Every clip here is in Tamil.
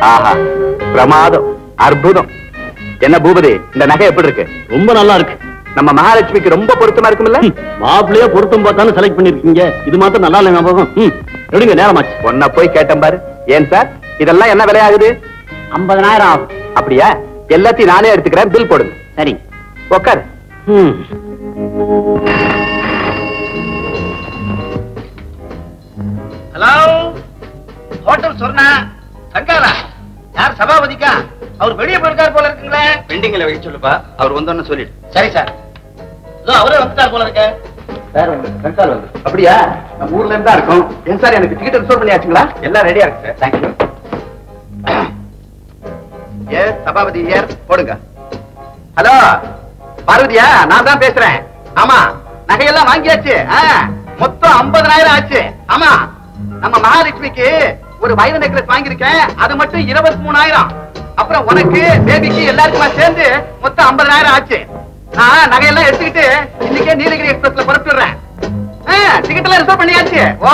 ஆஹா, பிரமாதம், அற்புதம். என்ன பூபதி, இந்த நகை எப்படி இருக்கு? ரொம்ப நல்லா இருக்கு. நம்ம மகாலட்சுமிக்கு ரொம்ப பொருத்தமா இருக்கும்ல? மாப்பிள்ளையே பொருத்தம் பார்த்தாலும் செலக்ட் பண்ணிருக்கீங்க. இது மாத்திரம் நல்லா இல்லை ஞாபகம். எடுங்க, நேரமாச்சு. ஒன்ன போய் கேட்டேன் பாரு. ஏன் சார், இதெல்லாம் என்ன விலையாகுது? 50,000 ஆகும். அப்படியா? எல்லாத்தையும் நானே எடுத்துக்கிறேன், பில் போடுங்க. சரி, உட்காரு. Hello, hotel Swarna Sankara? யார் சபாபதிக்கா? அவர் வெளியே போயிருக்கார் போல இருக்குங்களே. பெண்டிங்ல வைக்க சொல்லுப்பா, அவர் வந்தோன்னு சொல்லிடு. சரி சார், அவரே வந்துட்டார் போல இருக்க. அப்படியா? நம்ம ஊர்ல இருந்தா இருக்கும். ஏன் சார், எனக்கு டிக்கெட் ரிசர்வ் பண்ணியாச்சுங்களா? எல்லாம் ரெடியா இருக்கு சார். தேங்க்யூ. ஏ சபாபதி, ஏர் போடுங்க. ஹலோ பார்வதியா, நான் தான் பேசுறேன். ஆமா, நகையெல்லாம் வாங்கியாச்சு. மொத்தம் 50,000 ஆச்சு. ஆமா, நம்ம மகாலட்சுமிக்கு ஒரு வைர நெக்லஸ் வாங்கியிருக்கேன். அது மட்டும் 23,000. அப்புறம் உனக்கு, பேபிக்கு, எல்லாருக்குமா சேர்ந்து மொத்தம் 50,000 ஆச்சு. நான் நகையெல்லாம் எடுத்துக்கிட்டு இன்னைக்கே நீலகிரி எக்ஸ்பிரஸ்ல புறப்பட்டுறேன். டிக்கெட் எல்லாம் ரிசர்வ் பண்ணியாச்சு. ஓ,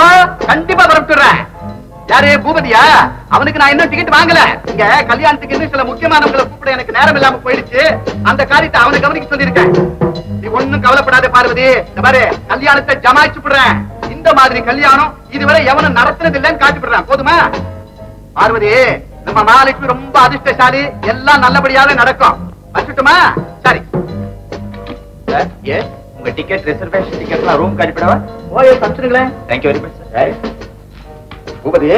கண்டிப்பா புறப்பட்டுறேன். யாரு, பூபதியா? அவனுக்கு நான் இன்னும் டிக்கெட் வாங்கல. இங்க கல்யாணத்துக்கு இன்னும் சில முக்கியமானவங்களை கூப்பிட எனக்கு நேரம் இல்லாம போயிடுச்சு. அந்த காரியத்தை அவனை கவனிக்க சொல்லியிருக்கேன். நீ ஒண்ணும் கவலைப்படாத பார்வதி. பாரு, கல்யாணத்தை ஜமாய்ச்சு விடுறேன். இந்த மாதிரி கல்யாணம் இதுவரை எவனும் நடத்துனது இல்லைன்னு காட்டி விடுறேன். போதுமா பார்வதி? நம்ம மகாலட்சுமி ரொம்ப அதிர்ஷ்டசாலி. எல்லாம் நல்லபடியாவே நடக்கும். வச்சுட்டுமா? சரி. உங்க டிக்கெட், ரிசர்வேஷன் டிக்கெட்லாம் ரூம் அனுப்பிடவா? ஓ, தந்துருங்களேன். Thank you very much sir. Bhoopathi,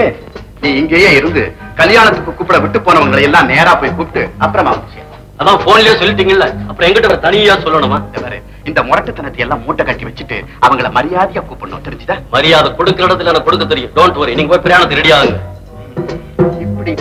நீ இங்கேயே இருந்து கல்யாணத்துக்கு கூப்பிட விட்டு போனவங்களை எல்லாம் நேரா போய் கூப்பிட்டு அப்புறமா அதான் போன்லயே சொல்லிட்டீங்கல்ல, அப்புறம் எங்கிட்ட தனியா சொல்லணுமா? இந்த முரட்டுத்தனத்தை எல்லாம் மூட்டை கட்டி வச்சுட்டு அவங்கள மரியாதையா கூப்பிடணும், தெரிஞ்சுதா? மரியாதை கொடுக்கிற இடத்துல எனக்கு கொடுக்க தெரியும். டோன்ட் வரி, நீங்க போய் பிரயாணத்துக்கு ரெடி ஆகுங்க. இப்படி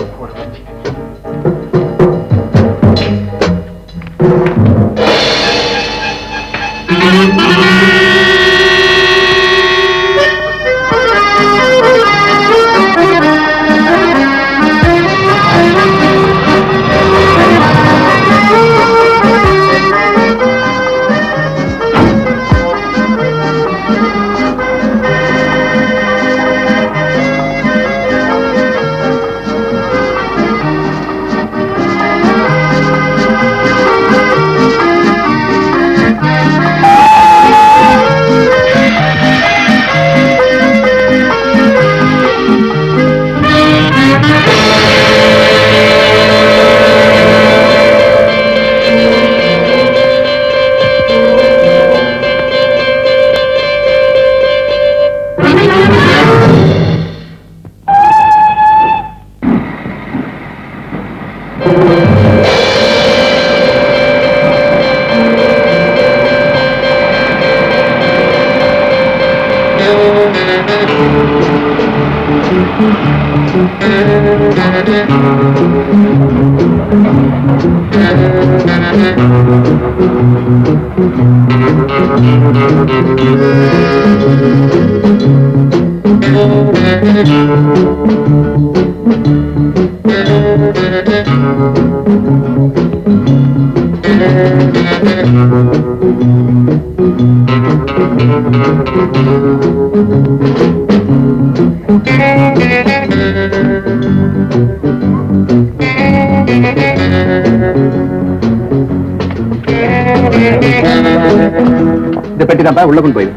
இந்த பெட்டி தான் உள்ள கொண்டு போய்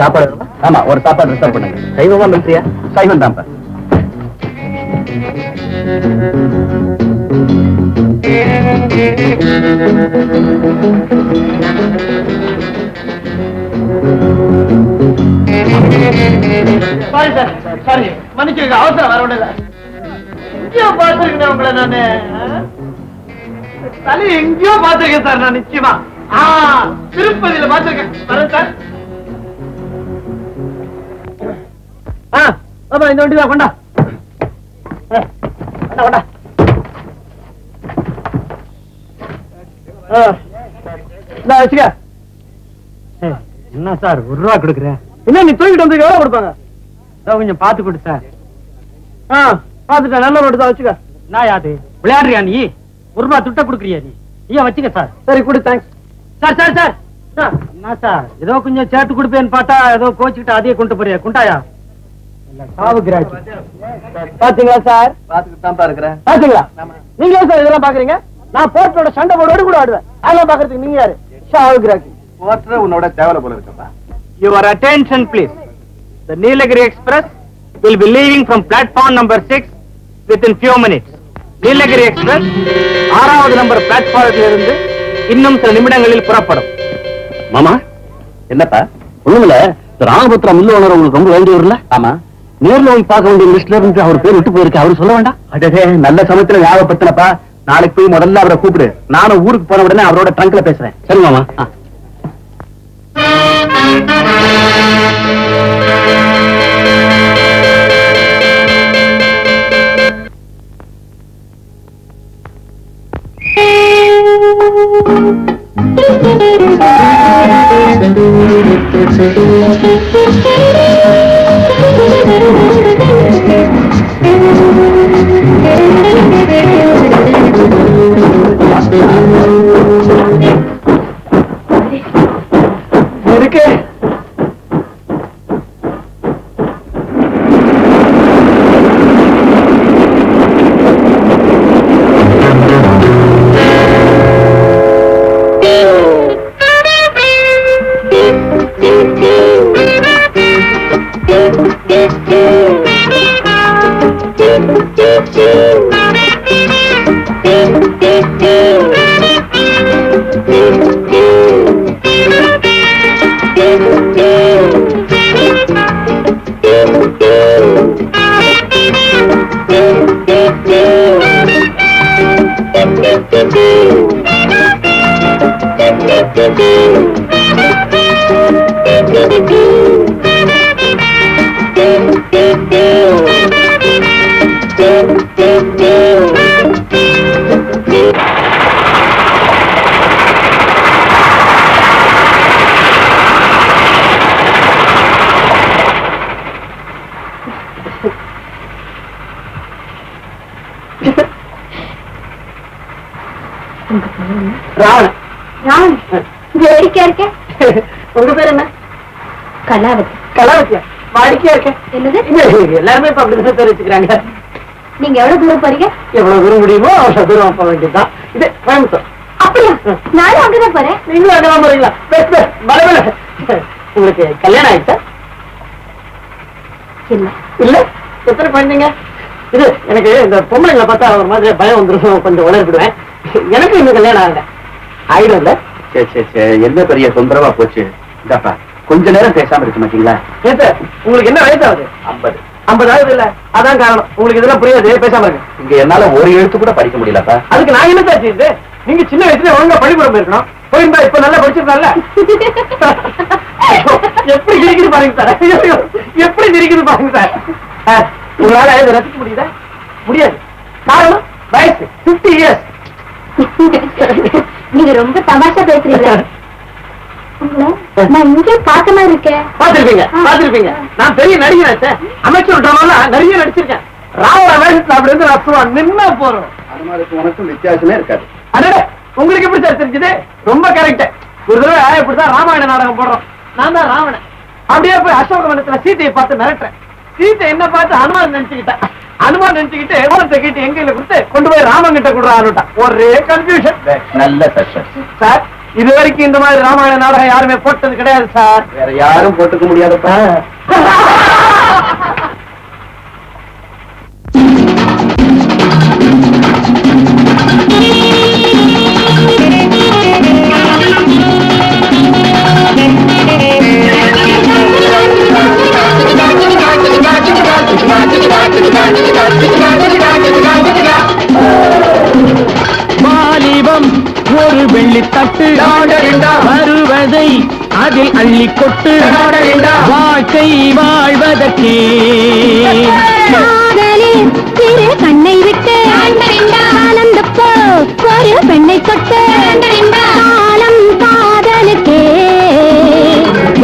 சாப்பாடு. ஆமா, ஒரு சாப்பாடு ரிசர்வ் பண்ணுங்க. சைவமா மில்ட்ரியா? சைவம் தான். சாரி சார், சாரி, மன்னிச்சுங்க, அவசரம் வர ஒண்ணு. எங்கேயோ பார்த்திருக்கேன் உங்களை நானு. தலை எங்கேயோ பார்த்திருக்கேன் சார் நான், நிச்சயமா. திருப்பதியில பார்த்திருக்கேன். வரேன் சார். இந்த வண்டி தான் கொண்டா. கொண்டா வச்சுக்க. என்ன சார் ₹1 கொடுக்குறேன்? என்ன நீ தூக்கிட்டு வந்து எவ்வளவு கொடுப்பாங்க? கொஞ்சம் பார்த்து கொடு சார். பார்த்துட்டேன், நல்ல ரோடு தான், வச்சுக்க. நான் யாது விளையாடுறியா நீ? ₹1 துட்ட கொடுக்குறியா நீ? ஐயா வச்சுக்க சார். சரி கொடு, தேங்க்ஸ் சார். சார் சார் என்ன சார், ஏதோ கொஞ்சம் சேர்த்து கொடுப்பேன்னு பார்த்தா ஏதோ கோச்சுக்கிட்ட அதையே கொண்டு போறியா? குண்டாயா பாத்தீங்களா சார்? பாத்துக்கிட்டு தான் இருக்கிறேன். பாத்தீங்களா? நீங்களே சார் இதெல்லாம் பாக்குறீங்க? நான் போர்ட்டோட சண்டை போர்டோடு கூட ஆடுவேன். அதெல்லாம் பாக்குறதுக்கு நீங்க யாரு? ஷாவுகிராக்கி போர்ட்டர் உன்னோட தேவலை போல இருக்கப்பா. Your attention please. The Nilagiri Express will be leaving from platform number 6 within few minutes. Nilagiri Express 6வது நம்பர் பிளாட்ஃபார்மில் இருந்து இன்னும் சில நிமிடங்களில் புறப்படும். மாமா என்னப்பா? ஒண்ணுமில்ல, ராமபுத்திரா மில்லு ஓனர் உங்களுக்கு ரொம்ப வேண்டியவர்ல? ஆமா, நேர்ல போய் பார்க்க வேண்டிய லிஸ்ட்ல இருந்து அவர் பேர் விட்டு போயிருக்கு. அவரு சொல்ல வேண்டாம்? அதே நல்ல சமயத்துல ஞாபகப்படுத்தினப்பா. நாளைக்கு போய் முதல்ல அவரை கூப்பிடு. நானும் ஊருக்கு போன உடனே அவரோட ட்ரங்க்ல பேசுறேன். சரி மாமா. இருக்கு வேடிக்கையா இருக்க. உங்க பேர் என்ன? கலாவதி. கலாவதியா? வாடிக்கையா இருக்க. என்னது? எல்லாருமே இப்ப அப்படிதான் பேர் வச்சுக்கிறாங்க. நீங்க எவ்வளவு தூரம் போறீங்க? எவ்வளவு தூரம் முடியுமோ அவ்வளவு தூரம் போக வேண்டியதுதான். இது கோயம்புத்தூர். அப்படியா? நானும் அங்கதான் போறேன். நீங்களும் அங்கதான் போறீங்களா? உங்களுக்கு கல்யாணம் ஆயிடுச்சா? இல்ல. இல்ல? எத்தனை குழந்தைங்க? இது எனக்கு இந்த பொம்பளைங்களை பார்த்தா ஒரு மாதிரி பயம் வந்துடும், கொஞ்சம் உணர்விடுவேன். எனக்கு இன்னும் கல்யாணம் ஆகல. ஆயிடும் இல்ல? என்ன பெரிய தொந்தரவா போச்சு. இந்தாப்பா, கொஞ்ச நேரம் பேசாம இருக்க மாட்டீங்களா? உங்களுக்கு என்ன வயசாகுது? 50. 50 ஆகுது இல்ல? அதான் காரணம். உங்களுக்கு இதெல்லாம் புரியாது, பேசாம இருக்கு. இங்க என்னால ஒரு எழுத்து கூட படிக்க முடியலப்பா. அதுக்கு நான் என்ன சாட்சி? நீங்க சின்ன வயசுல ஒழுங்கா பள்ளிக்கூடம் போயிருக்கணும். போயிருந்தா இப்ப நல்லா படிச்சிருந்தால. எப்படி சிரிக்குது பாருங்க சார். எப்படி சிரிக்குது பாருங்க சார். உங்களால இதை ரசிக்க முடியுதா? முடியாது. காரணம் வயசு 50 years. நீங்க ரொம்ப தமாஷா பேசுறீங்க. நான் இங்கே பார்த்த மாதிரி இருக்கேன். பாத்திருப்பீங்க. நான் பெரிய நடிகர், அமைச்சர் ட்ராமால நிறைய நடிச்சிருக்கேன். ராவண வேஷத்துல அப்படி இருந்து நான் நின்னா போறோம். அனுமாருக்கு உனக்கும் வித்தியாசமே இருக்காது. அடே, உங்களுக்கு எப்படி சார் தெரிஞ்சது? ரொம்ப கரெக்ட். ஒரு தடவை இப்படிதான் ராமாயண நாடகம் போடுறோம். நான் தான் ராவணன். அப்படியே போய் அசோகவனத்துல சீதையை பார்த்து மிரட்டுறேன். சீதை என்ன பார்த்து அனுமான் நினைச்சுக்கிட்டேன். அனுமான் நினைச்சுக்கிட்டு ஓரத்தை கிட்ட எங்கையில கொடுத்து கொண்டு போய் ராமன் கிட்ட கொடுறாருட்டா. ஒரே கன்ஃபியூஷன். நல்ல சக்சஸ் சார், இது வரைக்கும் இந்த மாதிரி ராமாயண நாடகம் யாருமே போட்டது கிடையாது சார். வேற யாரும் போட்டுக்க முடியாதப்பா. வாலிபம் ஒரு வெள்ளித்தட்டு வருவதை அதில் அள்ளி கொட்டு வாழ்க்கை வாழ்வதற்கே திரு கண்ணை விட்டு ஆனந்த போ ஒரு பெண்ணை தொட்டு காலம் காதலுக்கே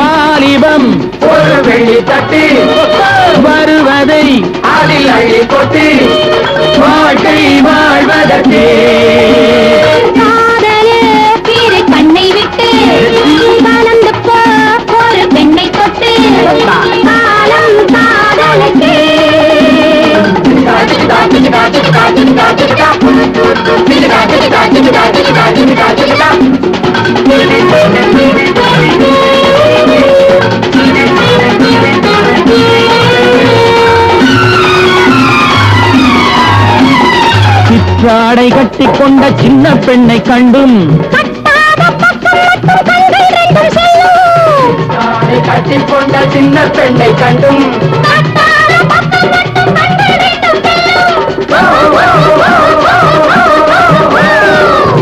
வாலிபம் ஒரு வெள்ளித்தட்டு வருவதை அதில் அள்ளி கொட்டு வாழ்க்கை வாழ்வதற்கே காதலே திரு கண்ணை விட்டு ஆனந்த போ ஒரு பெண்ணை தொட்டு காலம் காதலுக்கே சிற்றாடை கட்டி கொண்ட சின்ன பெண்ணை கண்டும் கட்டி கொண்ட சின்ன பெண்ணை கண்டும்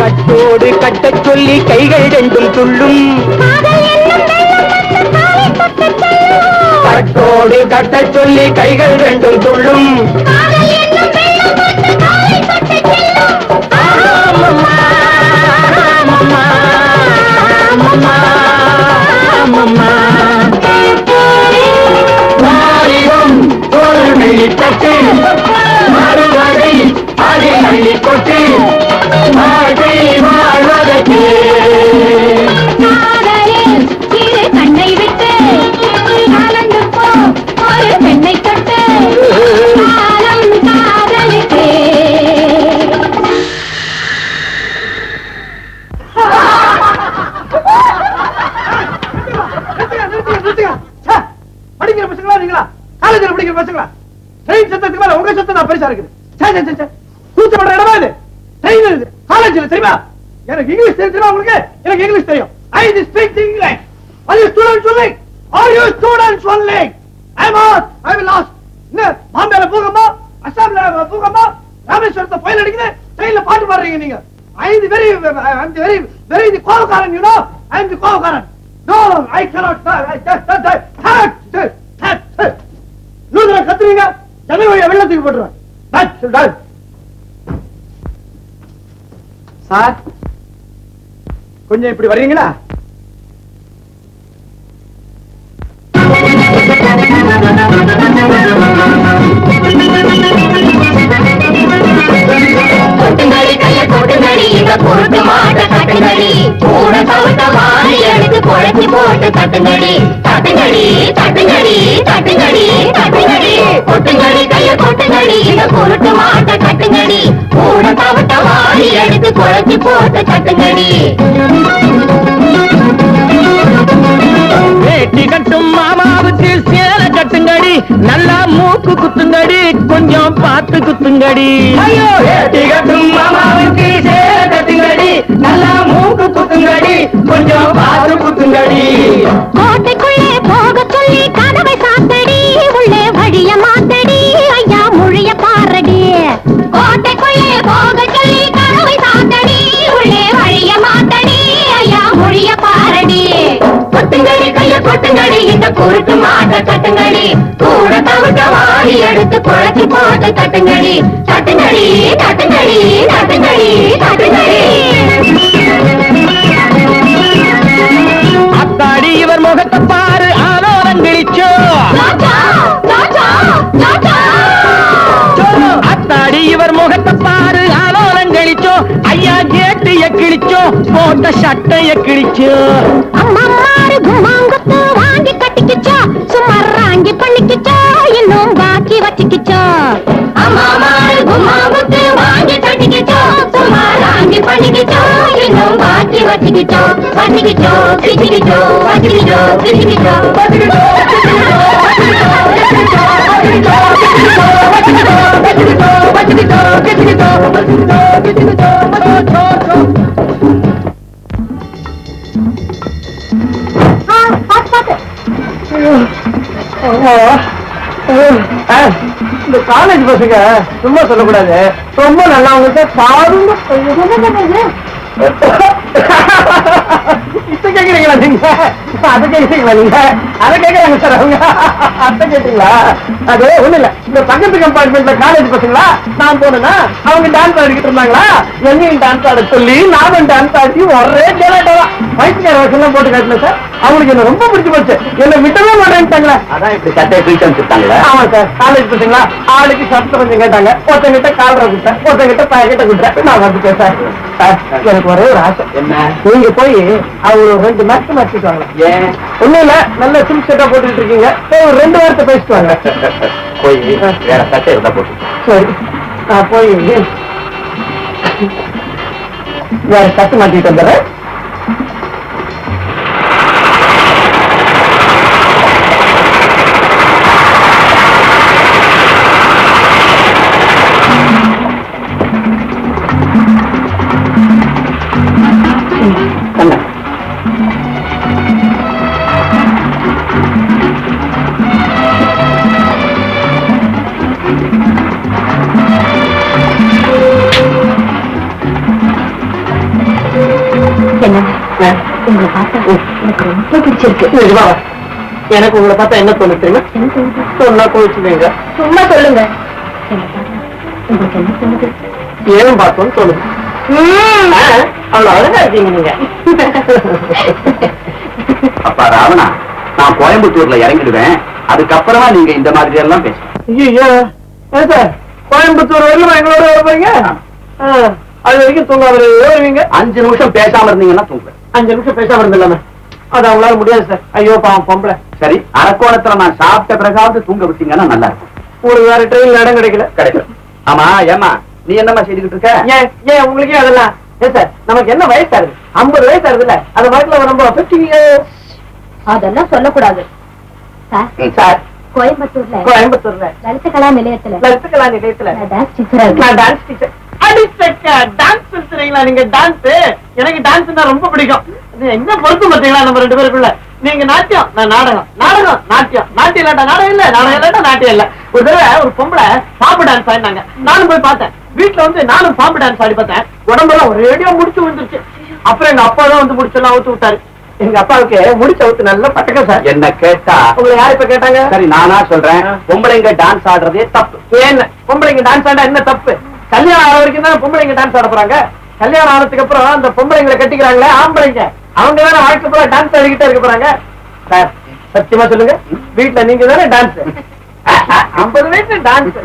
கட்டோடு கட்டச் சொல்லி கைகள் ரெண்டும் துள்ளும் கட்டோடு கட்டச் சொல்லி கைகள் ரெண்டும் துள்ளும் வாலிபம் ஒரு வெளித்தட்டு மறுவகை அதில் அள்ளி கொட்டு வாழ்க்கை வாழ்வதற்கே கண்ணை விட்டு ஆனந்த போ ஒரு பெண்ணை தொட்டு காலம் காதலுக்கே படிக்கிற பசங்களா நீங்களா? காலேஜ்ல படிக்கிற பசங்களா? ட்ரெயின் சத்தத்துக்கு மேல உங்க சத்தம் தான் பெருசா இருக்குது. கூச்சப்படுற இடமா இது? ட்ரெயின் இது காலேஜ்ல தெரியுமா? எனக்கு இங்கிலீஷ் தெரியுமா உங்களுக்கு? எனக்கு இங்கிலீஷ் தெரியும். I speak English. Are you students only? Are you students only? I am asked. I will ask. என்ன பாம்பேல பூகம்பா, அசாம்ல பூகம்பா, ராமேஸ்வரத்தை ஃபைல் அடிக்குது, ட்ரெயின்ல பாட்டு பாடுறீங்க நீங்க. I am the கோவக்காரன், you know? I am the கோவக்காரன். No, I cannot. கத்துறீங்க, ஜனவழிய வெள்ளத்துக்கு போட்டுருவேன். சார், கொஞ்சம் இப்படி வர்றீங்களா? கொட்டுங்கடி கைய கொட்டுங்கடி இந்த பொருட்டு மாட்ட கட்டுங்கடி கூட தவிர்த்த மாறி எடுத்து குழச்சி போட்டு தட்டுங்கடி தட்டுங்கடி தட்டுங்கடி தட்டுங்கடி தட்டுங்கடி கொட்டுங்கடி கைய கொட்டுங்கடி இந்த பொருட்டு மாட்ட கட்டுங்கடி கூட தவிர்த்த மாறி எடுத்து குழச்சி போட்டு தட்டுங்கடி வேட்டி கட்டும் மாமாவுக்கு சேலை கட்டுங்கடி நல்லா மூக்கு குத்துங்கடி கொஞ்சம் பார்த்து குத்துங்கடி ஐயோ வேட்டி கட்டும் மாமாவுக்கு சேலை கட்டுங்கடி நல்லா மூக்கு குத்துங்கடி கொஞ்சம் பார்த்து குத்துங்கடி கோட்டைக்குள்ளே போக சொல்லி கதவை சாத்தடி உள்ளே வழிய மாத்தடி ஐயா மொழிய பாரடி கோட்டைக்குள்ளே போக சொல்லி கதவை சாத்தடி உள்ளே வழிய மாத்தடி ஐயா மொழிய பாரடி கொட்டுங்கடி கைய கொட்டுங்கடி இந்த குருட்டு மாட்ட கட்டுங்கடி கூட தவிர்த்த வாரி எடுத்து குழச்சி போட்டு தட்டுங்கடி தட்டுங்கடி தட்டுங்கடி தட்டுங்கடி தட்டுங்கடி. அத்தாடி இவர் முகத்தை பாரு ஆலோலங்கிழிச்சோ அத்தாடி இவர் முகத்தை பாரு ஆலோலங்களிச்சோ ஐயா கேட்டு கிழிச்சோ போட்ட சட்டைய கிழிச்சோ அம்மாரு குமாங்குத்து வாங்கி கட்டிக்கிச்சோ சுமார் ராங்கி பண்ணிக்கிச்சோ இன்னும் பாக்கி வச்சுக்கிச்சோ அம்மாமாரு குமாங்குத்து வாங்கி கட்டிக்கிச்சோ சுமார் ராங்கி பண்ணிக்கிச்சோ இன்னும் பாக்கி வச்சுக்கிச்சோ வச்சுக்கிச்சோ கிச்சிக்கிச்சோ வச்சுக்கிச்சோ கிச்சிக்கிச்சோ இந்த காலேஜ் பசங்க சும்மா சொல்லக்கூடாது, ரொம்ப நல்லவங்க பாருங்க. இத கேக்குறீங்களா நீங்க? அதை கேக்குறீங்களா நீங்க? அதை கேக்குறாங்க சார் அவங்க. அதை கேட்டீங்களா? அது ஒண்ணு இல்ல, இந்த பக்கத்து கம்பார்ட்மெண்ட்ல காலேஜ் பசங்களா நான் போனேன்னா அவங்க டான்ஸ் ஆடிக்கிட்டு இருந்தாங்களா, என்னையும் டான்ஸ் ஆட சொல்லி நானும் டான்ஸ் ஆடி ஒரே கேளாட்டதான் வயசுக்கார வருஷம் போட்டு காட்டினேன் சார். அவங்களுக்கு என்ன ரொம்ப பிடிச்சு போச்சு, என்ன விட்டவே மாட்டேன்ட்டாங்களே. அதான் இப்படி சட்டையை தூக்கி அனுப்பிச்சுட்டாங்களே. ஆமா சார், காலேஜ் பசங்களா ஆளுக்கு சட்டை கொஞ்சம் கேட்டாங்க, ஒருத்தங்கிட்ட காலரை கொடுத்தேன், ஒருத்தங்கிட்ட பாக்கெட்டை கொடுத்தேன். நான் வந்துட்டேன் சார். எனக்கு ஒரே ஒரு ஆசை, என்ன? நீங்க போய் அவங்க 2 மேட்ச் மாற்றிட்டு வாங்க. ஏன்? ஒண்ணும் இல்ல, நல்ல சிம் செட்டா போட்டுட்டு இருக்கீங்க, போய் ஒரு 2 வாரத்தை பேசிட்டு வாங்க. போய் வேற சட்டை இருந்தா போட்டு. சரி, நான் போய் வேற சட்டை மாட்டிட்டு வந்துடுறேன். உங்களை பார்த்தா எனக்கு ரொம்ப பிடிச்சிருக்கு. எனக்கு உங்களை பார்த்தா என்ன தோணு தெரியுமா? சொன்னா கோவிச்சுங்க. சும்மா சொல்லுங்க. உங்களுக்கு என்ன தோணுது? ஏன் பார்த்தோன்னு தோணுது. அவ்வளவு அழகா இருக்கீங்க நீங்க. அப்பா ராவணா, நான் கோயம்புத்தூர்ல இறங்கிடுவேன், அதுக்கப்புறமா நீங்க இந்த மாதிரி எல்லாம் பேசுங்க. ஐயோ சார், கோயம்புத்தூர் வரைக்கும் எங்களோட வரப்பீங்க? அது வரைக்கும் தூங்காம வருவீங்க. 5 நிமிஷம் பேசாம இருந்தீங்கன்னா தூங்குறேன். 5 நிமிஷம் பேசாம இருந்தில்லாம அது அவங்களால முடியாது சார். ஐயோ பாவம் பொம்பளை. சரி, அரக்கோணத்துல நான் சாப்பிட்ட பிறகாவது தூங்க விட்டீங்கன்னா நல்லா இருக்கும். உங்களுக்கு வேற ட்ரெயின்ல இடம் கிடைக்கல. கிடைக்கும். ஆமா ஏமா, நீ என்னமா செய்துகிட்டு இருக்க? ஏன் ஏன் உங்களுக்கே அதெல்லாம்? ஏன் சார், நமக்கு என்ன வயசு ஆகுது? 50 வயசு ஆகுதுல்ல, அந்த வயசுல நம்ம 50 years. அதெல்லாம் சொல்லக்கூடாது சார், கோயம்புத்தூர்ல லலித கலா நிலையத்துல லலிதகலா நிலையத்துல டான்ஸ் டீச்சரா நான் டான்ஸ் டீச்சர். டான்ஸ் சொல்றீங்களா நீங்க? டான்ஸ் எனக்கு டான்ஸ்னா ரொம்ப பிடிக்கும். என்ன பொறுத்து பாத்தீங்களா நம்ம 2 பேருக்குள்ள? நீங்க நாட்டியம், நான் நாடகம், நாடகம் நாட்டியம், நாட்டியம் இல்லாட்டா நாடகம் இல்ல, நாடகம் இல்லாட்டா நாட்டியம் இல்ல. ஒரு தடவை ஒரு பொம்பளை பாம்பு டான்ஸ் ஆடினாங்க, நானும் போய் பார்த்தேன். வீட்டுல வந்து நானும் பாம்பு டான்ஸ் ஆடி பார்த்தேன். உடம்பெல்லாம் ஒரு ரேடியோ முடிச்சு விழுந்துருச்சு. அப்புறம் எங்க அப்பா தான் வந்து முடிச்செல்லாம் அவுத்து விட்டாரு. எங்க அப்பாவுக்கு முடிச்ச அவுத்து நல்ல பட்டக்க சார். என்ன கேட்டா உங்களை யாரு இப்ப கேட்டாங்க? சரி, நானா சொல்றேன், பொம்பளைங்க டான்ஸ் ஆடுறதே தப்பு. ஏன் பொம்பளைங்க டான்ஸ் ஆடா என்ன தப்பு? கல்யாணம் ஆன வரைக்கும் தான் பொம்பளைங்க டான்ஸ் ஆட போறாங்க. கல்யாணம் ஆனதுக்கு அப்புறம் அந்த பொம்பளைங்களை கட்டிக்கிறாங்களே ஆம்பளைங்க, அவங்க தானே வாழ்க்கை பூரா டான்ஸ் ஆடிக்கிட்டே இருக்க போறாங்க. சார் சத்தியமா சொல்லுங்க, வீட்டுல நீங்க தானே டான்ஸ்? 50 வயசு டான்ஸ்.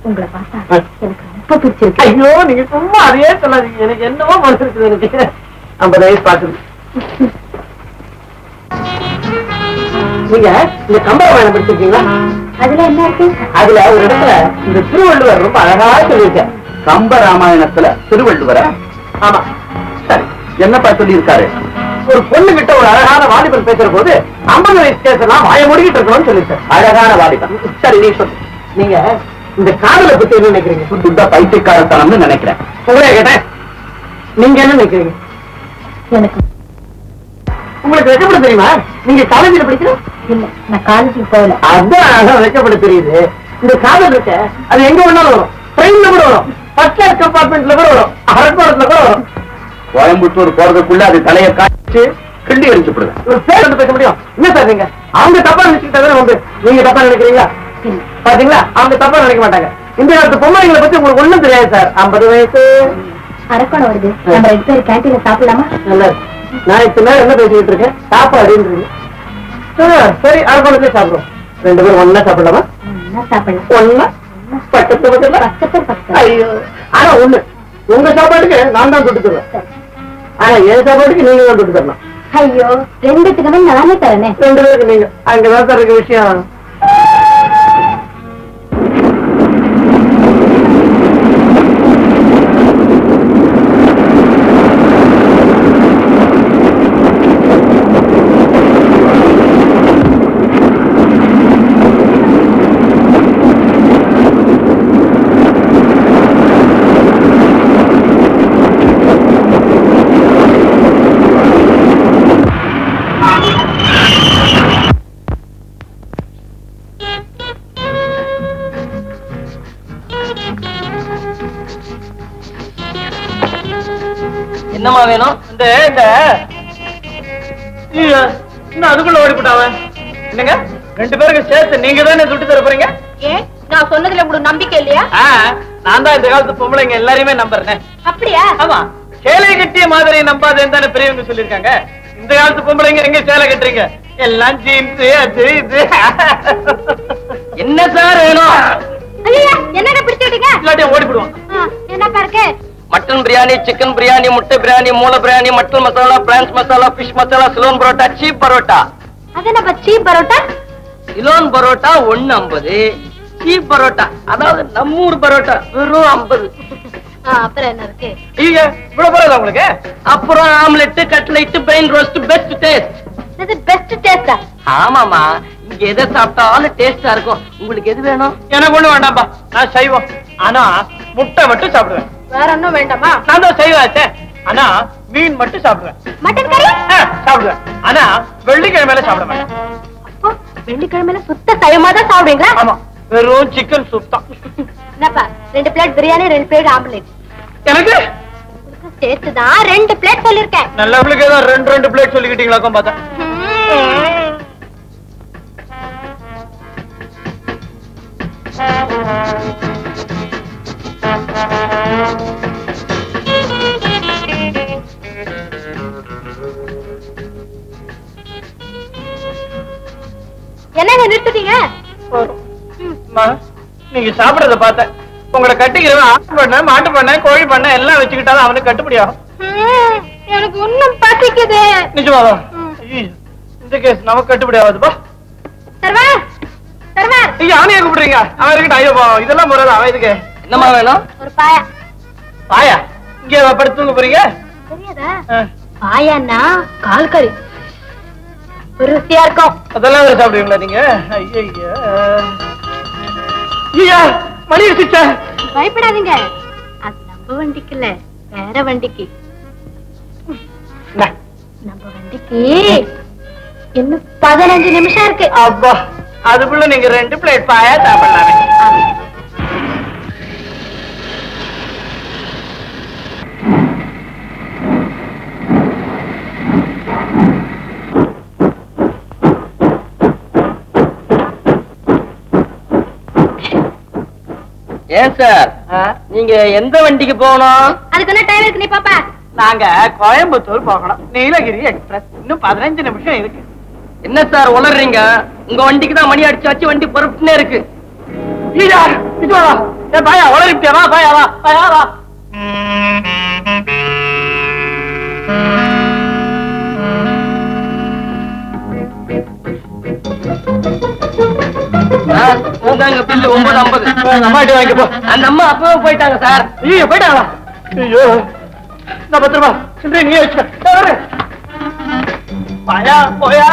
உங்களை பார்த்தா எனக்கு ரொம்ப பிடிச்சிருக்கு. ஐயோ, நீங்க சும்மா அதையே சொல்லாதீங்க, எனக்கு என்னவோ மனசு இருக்குது. எனக்கு 50 வயசு பாக்குது. நீங்க இந்த கம்பராமாயணம் படிச்சிருக்கீங்களா? அதுல என்ன இருக்கு? அதுல ஒரு இடத்துல இந்த திருவள்ளுவர் ரொம்ப அழகா சொல்லியிருக்காரு. கம்ப ராமாயணத்துல திருவள்ளுவர? ஆமா. சரி, என்னப்பா சொல்லி இருக்காரு? ஒரு பொண்ணு கிட்ட ஒரு அழகான வாலிபன் பேசுற போது 50 வயசு பேசலாம், வாய மூடிக்கிட்டு இருக்கணும்னு சொல்லிருக்காரு. அழகான வாலிபன். சரி, நீ சொல்லு. நீங்க இந்த காதலை பத்தி என்ன நினைக்கிறீங்க? சுத்த பைத்தியக்காரத்தனம்னு நினைக்கிறேன். உங்களே கேட்டேன், நீங்க என்ன நினைக்கிறீங்க? எனக்கு உங்களுக்கு வெக்கப்பட தெரியுமா? நீங்க காலேஜில் படிக்கிற? இல்ல, நான் காலேஜுக்கு போகல. அதான் வெக்கப்பட தெரியுது. இந்த காதல் இருக்க, அது எங்க வேணாலும் வரும். ட்ரெயின்ல கூட வரும், ஃபர்ஸ்ட் கிளாஸ் கம்பார்ட்மெண்ட்ல கூட வரும், அரக்கோணத்துல கூட வரும். கோயம்புத்தூர் போறதுக்குள்ள அது தலையை காய்ச்சி கிண்டி எரிச்சுப்படுது. ஒரு பேர் வந்து பேச முடியும்? என்ன சார் நீங்க அவங்க தப்பா நினைச்சுக்கிட்டா வந்து நீங்க தப்பா நினைக்கிறீங்களா? பாத்தீங்களா, அவங்க தப்பா நினைக்க மாட்டாங்க. இந்த காலத்து பொம்மைகளை பத்தி உங்களுக்கு ஒண்ணும் தெரியாது சார். 50 வயசு அரக்கோணம் வருது. நம்ம 2 பேரும் கேண்டீன்ல சாப்பிடலாமா? நல்லது. நான் இத்தனை நேரம் என்ன பேசிக்கிட்டு இருக்கேன்? சாப்பாடுன்றீங்க. சரி, அரக்கோணத்துல சாப்பிடுவோம். 2 பேரும் ஒன்னா சாப்பிடலாமா? சாப்பிடலாம். ஒன்னா பக்கத்து பக்கத்துல. ஐயோ, ஆனா ஒண்ணு, உங்க சாப்பாட்டுக்கு நான் தான் தொட்டு தருவேன். ஆனா என் சாப்பாட்டுக்கு நீங்க தான் தொட்டு தரணும். ஐயோ, 2 பேத்துக்குமே நானே தரேனே. 2 பேருக்கு நீங்க. அங்கதான் சார் இருக்க விஷயம். என்னமா வேணும்? அதுக்குள்ள ஓடிப்பட்டாவ. என்னங்க 2 பேருக்கு சேர்த்து நீங்க தானே துட்டு தர போறீங்க? ஏன், நான் சொன்னதுல உங்களுக்கு நம்பிக்கை இல்லையா? நான் தான் இந்த காலத்து பொம்பளைங்க எல்லாரையுமே நம்புறேன். அப்படியா? ஆமா, சேலை கட்டிய மாதிரி நம்பாதேன்னு தானே பெரியவங்க சொல்லிருக்காங்க. இந்த காலத்து பொம்பளைங்க எங்க சேலை கட்டுறீங்க? எல்லாம் ஜீன்ஸ் அது இது. என்ன சார் வேணும்? ஐயா, என்னங்க பிடிச்சிட்டீங்க? இல்லாட்டியும் ஓடிப்படுவான். என்னப்பா இருக்கு? மட்டன் பிரியாணி, சிக்கன் பிரியாணி, முட்டை பிரியாணி, மூளை biryani, mutton masala, prawns masala, fish masala, Ceylon parotta, சீப் பரோட்டா. அது என்னப்பா சீப் பரோட்டா? சிலோன் பரோட்டா 1.50, சீப் பரோட்டா அதாவது நம்ம ஊர் பரோட்டா வெறும் 50. அப்புறம் என்ன இருக்கு? இவ்வளவு போறதா உங்களுக்கு? அப்புறம் omelette, cutlet, brain roast, best taste. இது பெஸ்ட் டேஸ்டா? ஆமாமா, இங்க எதை சாப்பிட்டாலும் டேஸ்டா இருக்கும். உங்களுக்கு எது வேணும்? எனக்கு ஒண்ணு வேண்டாம்பா, நான் சைவம். ஆனா முட்டை மட்டும் சாப்பிடுவேன். வேற ஒண்ணும் வேண்டாமா? நான் தான் சைவாச்சே. ஆனா மீன் மட்டும் சாப்பிடுவேன். மட்டன் கறி சாப்பிடுவேன். ஆனா வெள்ளிக்கிழமையில சாப்பிட மாட்டேன். அப்போ வெள்ளிக்கிழமையில சுத்த சைவமா தான் சாப்பிடுவீங்களா? ஆமா, வெறும் சிக்கன் சூப் தான். என்னப்பா, 2 பிளேட் பிரியாணி, 2 பிளேட் ஆம்லெட். எனக்கு சேர்த்து தான் 2 பிளேட் சொல்லிருக்கேன். நல்லவளுக்கு ஏதோ 2 பிளேட் சொல்லிக்கிட்டீங்களாக்கும் பார்த்தேன். என்னங்க நிறுத்திட்டீங்க? நீங்க சாப்பிடறத பார்த்தேன். உங்களை கட்டிக்கிறவன் ஆட்டு பண்ண, மாட்டு பண்ண, கோழி பண்ண எல்லாம் வச்சுக்கிட்டாலும் அவனுக்கு கட்டுப்படியாகும். எனக்கு இன்னும் பசிக்குது. நிஜமாவா? இந்த கேஸ் நமக்கு கட்டுப்படி ஆகாதுப்பா. Server, server. ஐயா, அவனையே கூப்பிடுறீங்க? அவன் இருக்கட்டும். ஐயோ, இதெல்லாம் முறையில அவன் இதுக்கு. என்னமா வேணும்? ஒரு பாயா. பாயா? இங்கே படுத்து தூங்க போறீங்க? தெரியாதா? பாயான்னா கால் கறி ருசியா இருக்கும். அதெல்லாம் வேற சாப்பிடுவீங்களா நீங்க? ஐயா, மணி அடிச்சா. பயப்படாதீங்க, அது நம்ம வண்டிக்கு இல்ல, வேற வண்டிக்கு. நம்ம வண்டிக்கு இன்னும் 15 நிமிஷம் இருக்கு. அப்பா, அதுக்குள்ள நீங்க 2 பிளேட் பாயா சாப்பிடலாமே. ஏன் சார், நீங்க எந்த வண்டிக்கு போகணும்? அதுக்கு என்ன டைம் இருக்கு? நீ பாப்பா. நாங்க கோயம்புத்தூர் போகணும். நீலகிரி எக்ஸ்பிரஸ். இன்னும் 15 நிமிஷம் இருக்கு. என்ன சார் உளறீங்க? உங்க வண்டிக்கு தான் மணி அடிச்சாச்சு, வண்டி பொறுப்புனே இருக்கு. பாயா உளறிப்பியா? வா பாயா, வா பாயா, வா. பில்லு 9.50. அம்மாட்டி வாங்கி போ. அந்த அம்மா அப்பவே போயிட்டாங்க சார். ஐயோ, போயிட்டாங்களா? ஐயோ, நான் 10 ரூபா சில்லறை நீ வச்சுக்க. பாயா போயா.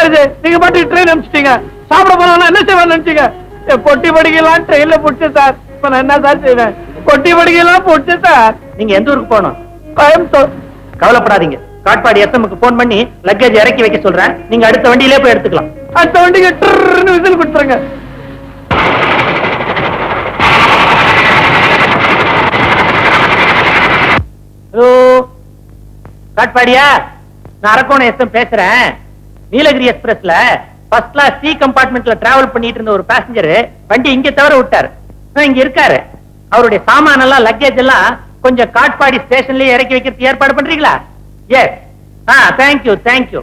லக்கேஜ் நீங்க பாட்டு ட்ரெயின் அனுப்பிச்சிட்டீங்க. சாப்பிட போனா என்ன செய்வேன் நினைச்சீங்க? பொட்டி படிக்கலாம் ட்ரெயின்ல போட்டு சார். இப்ப நான் என்ன சார் செய்வேன்? பொட்டி படிக்கலாம் போட்டு சார். நீங்க எந்த ஊருக்கு போகணும்? கோயம்புத்தூர். கவலைப்படாதீங்க, காட்பாடி எஸ்எம்க்கு போன் பண்ணி லக்கேஜ் இறக்கி வைக்க சொல்றேன். நீங்க அடுத்த வண்டியிலே போய் எடுத்துக்கலாம். அடுத்த வண்டிக்கு விசில் கொடுத்துருங்க. ஹலோ காட்பாடியா? நான் அரக்கோணம் எஸ்எம் பேசுறேன். நீலகிரி எக்ஸ்பிரஸ்ல ஃபர்ஸ்ட் கிளாஸ் சி கம்பார்ட்மெண்ட்ல டிராவல் பண்ணிட்டு இருந்த ஒரு பேசஞ்சர் வண்டி இங்க தவற விட்டாரு. இங்க இருக்காரு. அவருடைய சாமான எல்லாம் லக்கேஜ் எல்லாம் கொஞ்சம் காட்பாடி ஸ்டேஷன்லயே இறக்கி வைக்கிறதுக்கு ஏற்பாடு பண்றீங்களா? எஸ். Thank you thank you.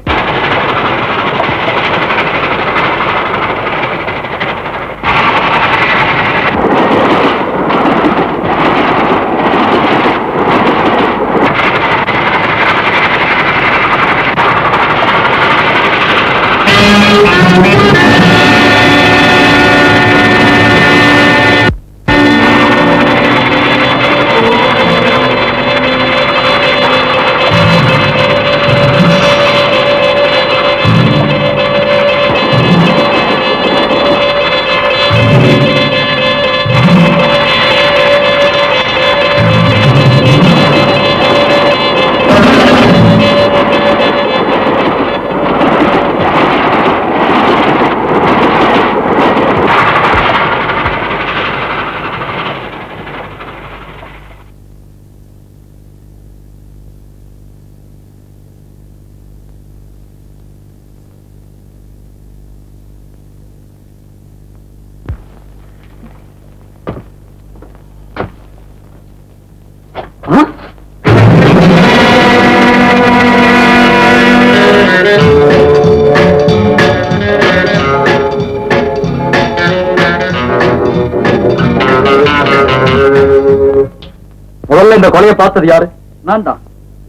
முதல்ல இந்த கொலையை பார்த்தது யாரு? நான் தான்.